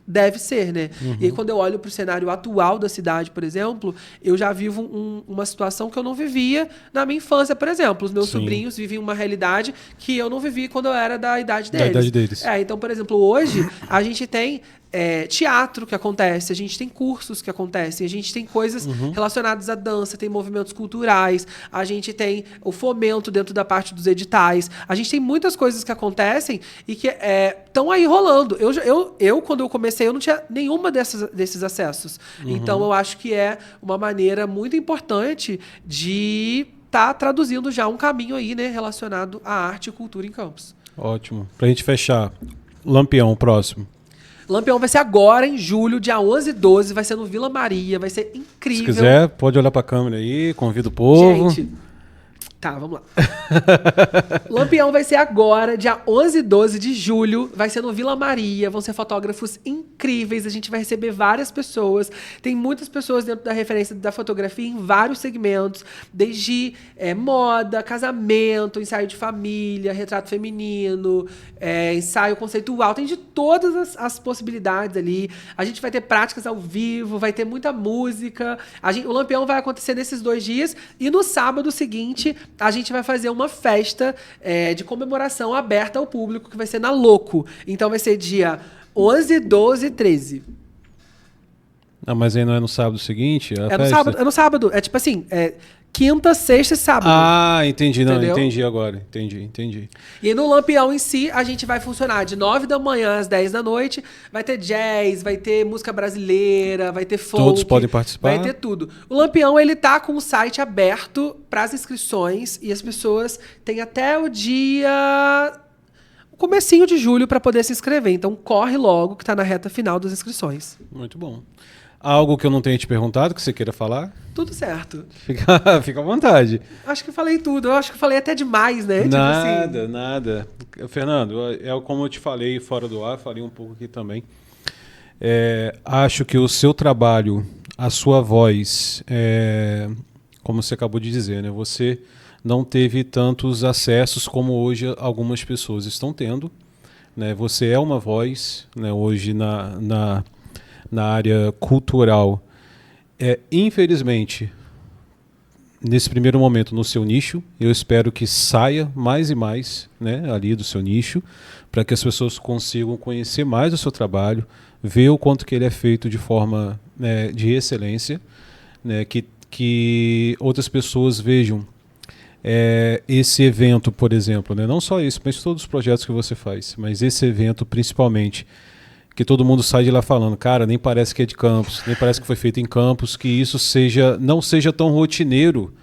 deve ser, né? E aí, quando eu olho para o cenário atual da cidade, por exemplo, eu já vivo uma situação que eu não vivia na minha infância, por exemplo. Os meus sobrinhos vivem uma realidade que eu não vivi quando eu era da idade deles. Da idade deles. Então, por exemplo, hoje a gente tem teatro que acontece, a gente tem cursos que acontecem, a gente tem coisas relacionadas à dança, tem movimentos culturais, a gente tem o fomento dentro da parte dos editais, a gente tem muitas coisas que acontecem e que estão aí rolando. Eu, quando eu comecei, eu não tinha nenhuma desses acessos. Então, eu acho que é uma maneira muito importante de estar traduzindo já um caminho aí, né, relacionado à arte e cultura em campus. Ótimo. Pra gente fechar, Lampião, próximo. Lampião vai ser agora, em julho, dia 11 e 12, vai ser no Vila Maria, vai ser incrível. Se quiser, pode olhar pra câmera aí, convida o povo. Gente, tá, vamos lá. Lampião vai ser agora, dia 11 e 12 de julho, vai ser no Vila Maria, vão ser fotógrafos incríveis, a gente vai receber várias pessoas, tem muitas pessoas dentro da referência da fotografia em vários segmentos, desde moda, casamento, ensaio de família, retrato feminino, ensaio conceitual, tem de todas as possibilidades ali. A gente vai ter práticas ao vivo, vai ter muita música, o Lampião vai acontecer nesses 2 dias e no sábado seguinte a gente vai fazer uma festa de comemoração aberta ao público, que vai ser na Louco. Então vai ser dia 11, 12 e 13. Ah, mas aí não é no sábado seguinte? É no sábado. É tipo assim, quinta, sexta e sábado. Ah, entendi. Não, entendeu? Entendi agora. Entendi. E no Lampião em si, a gente vai funcionar de 9 da manhã às 10 da noite. Vai ter jazz, vai ter música brasileira, vai ter folk. Todos podem participar? Vai ter tudo. O Lampião, ele tá com o site aberto para as inscrições e as pessoas têm até o dia comecinho de julho para poder se inscrever. Então corre logo que está na reta final das inscrições. Muito bom. Algo que eu não tenha te perguntado, que você queira falar? Tudo certo. Fica à vontade. Acho que falei tudo. Eu acho que falei até demais, né? Nada. Fernando, como eu te falei fora do ar, falei um pouco aqui também. Acho que o seu trabalho, a sua voz, como você acabou de dizer, né? Você não teve tantos acessos como hoje algumas pessoas estão tendo, né? Você é uma voz, né, hoje na área cultural. Infelizmente, nesse primeiro momento, no seu nicho, eu espero que saia mais e mais, né, ali do seu nicho, para que as pessoas consigam conhecer mais o seu trabalho, ver o quanto que ele é feito de forma, né, de excelência, né, que outras pessoas vejam esse evento, por exemplo, né, não só isso, mas todos os projetos que você faz, mas esse evento principalmente, que todo mundo sai de lá falando, cara, nem parece que é de Campos, nem parece que foi feito em Campos, que isso não seja tão rotineiro,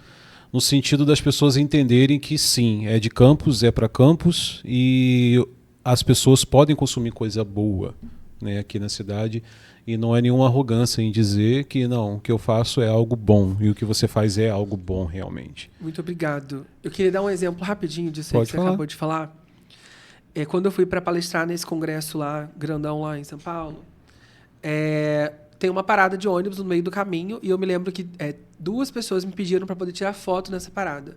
no sentido das pessoas entenderem que sim, é de Campos, é para Campos, e as pessoas podem consumir coisa boa, né, aqui na cidade, e não é nenhuma arrogância em dizer que não, o que eu faço é algo bom, e o que você faz é algo bom realmente. Muito obrigado. Eu queria dar um exemplo rapidinho disso Pode que você falar. acabou de falar. Quando eu fui para palestrar nesse congresso lá, grandão lá em São Paulo, tem uma parada de ônibus no meio do caminho e eu me lembro que 2 pessoas me pediram para poder tirar foto nessa parada.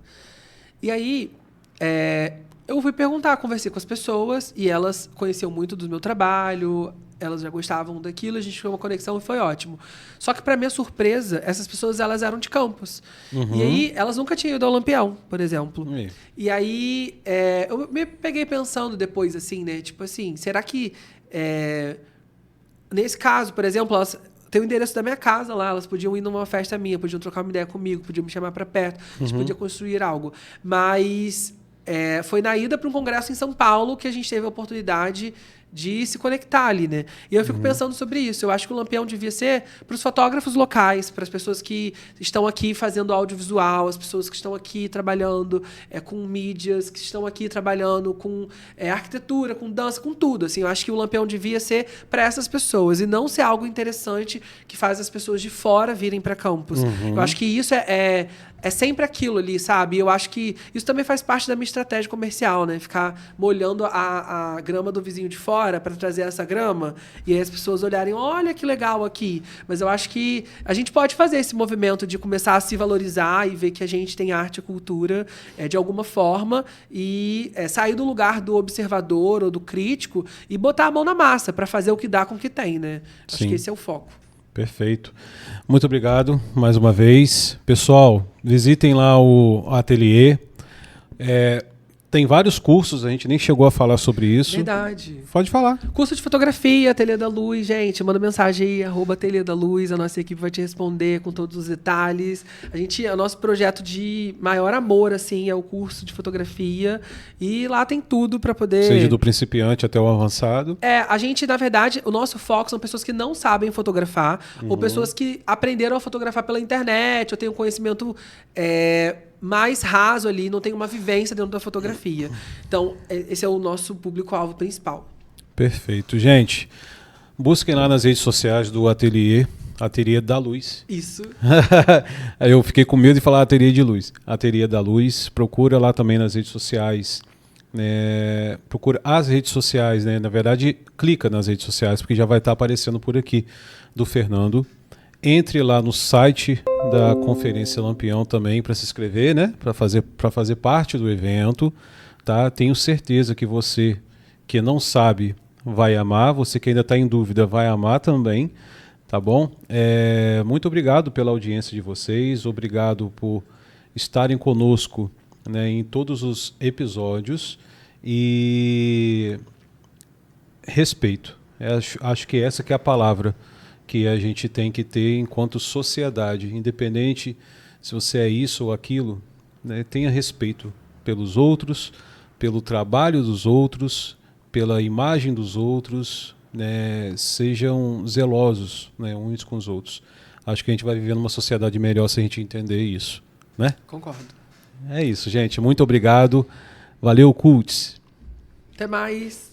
E aí, eu fui perguntar, conversei com as pessoas e elas conheciam muito do meu trabalho, elas já gostavam daquilo, a gente fez uma conexão e foi ótimo. Só que, para minha surpresa, essas pessoas elas eram de Campos. Uhum. E aí, elas nunca tinham ido ao Lampião, por exemplo. Uhum. E aí, eu me peguei pensando depois, assim, né? Tipo assim, será que... nesse caso, por exemplo, elas têm o endereço da minha casa lá, elas podiam ir numa festa minha, podiam trocar uma ideia comigo, podiam me chamar para perto, a gente podia construir algo. Mas foi na ida para um congresso em São Paulo que a gente teve a oportunidade de se conectar ali, né? E eu fico pensando sobre isso. Eu acho que o Lampião devia ser para os fotógrafos locais, para as pessoas que estão aqui fazendo audiovisual, as pessoas que estão aqui trabalhando com mídias, que estão aqui trabalhando com arquitetura, com dança, com tudo. Assim, eu acho que o Lampião devia ser para essas pessoas e não ser algo interessante que faz as pessoas de fora virem para Campos. Eu acho que isso é sempre aquilo ali, sabe? Eu acho que isso também faz parte da minha estratégia comercial, né? Ficar molhando a grama do vizinho de fora para trazer essa grama e aí as pessoas olharem, olha que legal aqui. Mas eu acho que a gente pode fazer esse movimento de começar a se valorizar e ver que a gente tem arte e cultura de alguma forma e sair do lugar do observador ou do crítico e botar a mão na massa para fazer o que dá com o que tem, né? Acho que esse é o foco. Perfeito. Muito obrigado mais uma vez. Pessoal, visitem lá o ateliê. Tem vários cursos, a gente nem chegou a falar sobre isso. Verdade. Pode falar. Curso de fotografia, Ateliê da Luz, gente. Manda mensagem aí, @Ateliê da Luz. A nossa equipe vai te responder com todos os detalhes. O nosso projeto de maior amor, assim, é o curso de fotografia. E lá tem tudo para poder... Seja do principiante até o avançado. A gente, na verdade, o nosso foco são pessoas que não sabem fotografar ou pessoas que aprenderam a fotografar pela internet ou têm um conhecimento... mais raso ali, não tem uma vivência dentro da fotografia. Então, esse é o nosso público-alvo principal. Perfeito. Gente, busquem lá nas redes sociais do Ateliê da Luz. Isso. Aí eu fiquei com medo de falar Ateliê de Luz. Ateliê da Luz. Procura lá também nas redes sociais. Procura as redes sociais, né? Na verdade, clica nas redes sociais, porque já vai estar aparecendo por aqui do Fernando. Entre lá no site da Conferência Lampião também para se inscrever, né? Para fazer parte do evento. Tá? Tenho certeza que você que não sabe vai amar, você que ainda está em dúvida vai amar também. Tá bom? Muito obrigado pela audiência de vocês, obrigado por estarem conosco, né, em todos os episódios e respeito. Acho que essa que é a palavra que a gente tem que ter enquanto sociedade, independente se você é isso ou aquilo, né, tenha respeito pelos outros, pelo trabalho dos outros, pela imagem dos outros, né, sejam zelosos, né, uns com os outros. Acho que a gente vai viver numa sociedade melhor se a gente entender isso, né? Concordo. É isso, gente. Muito obrigado. Valeu, Cults. Até mais.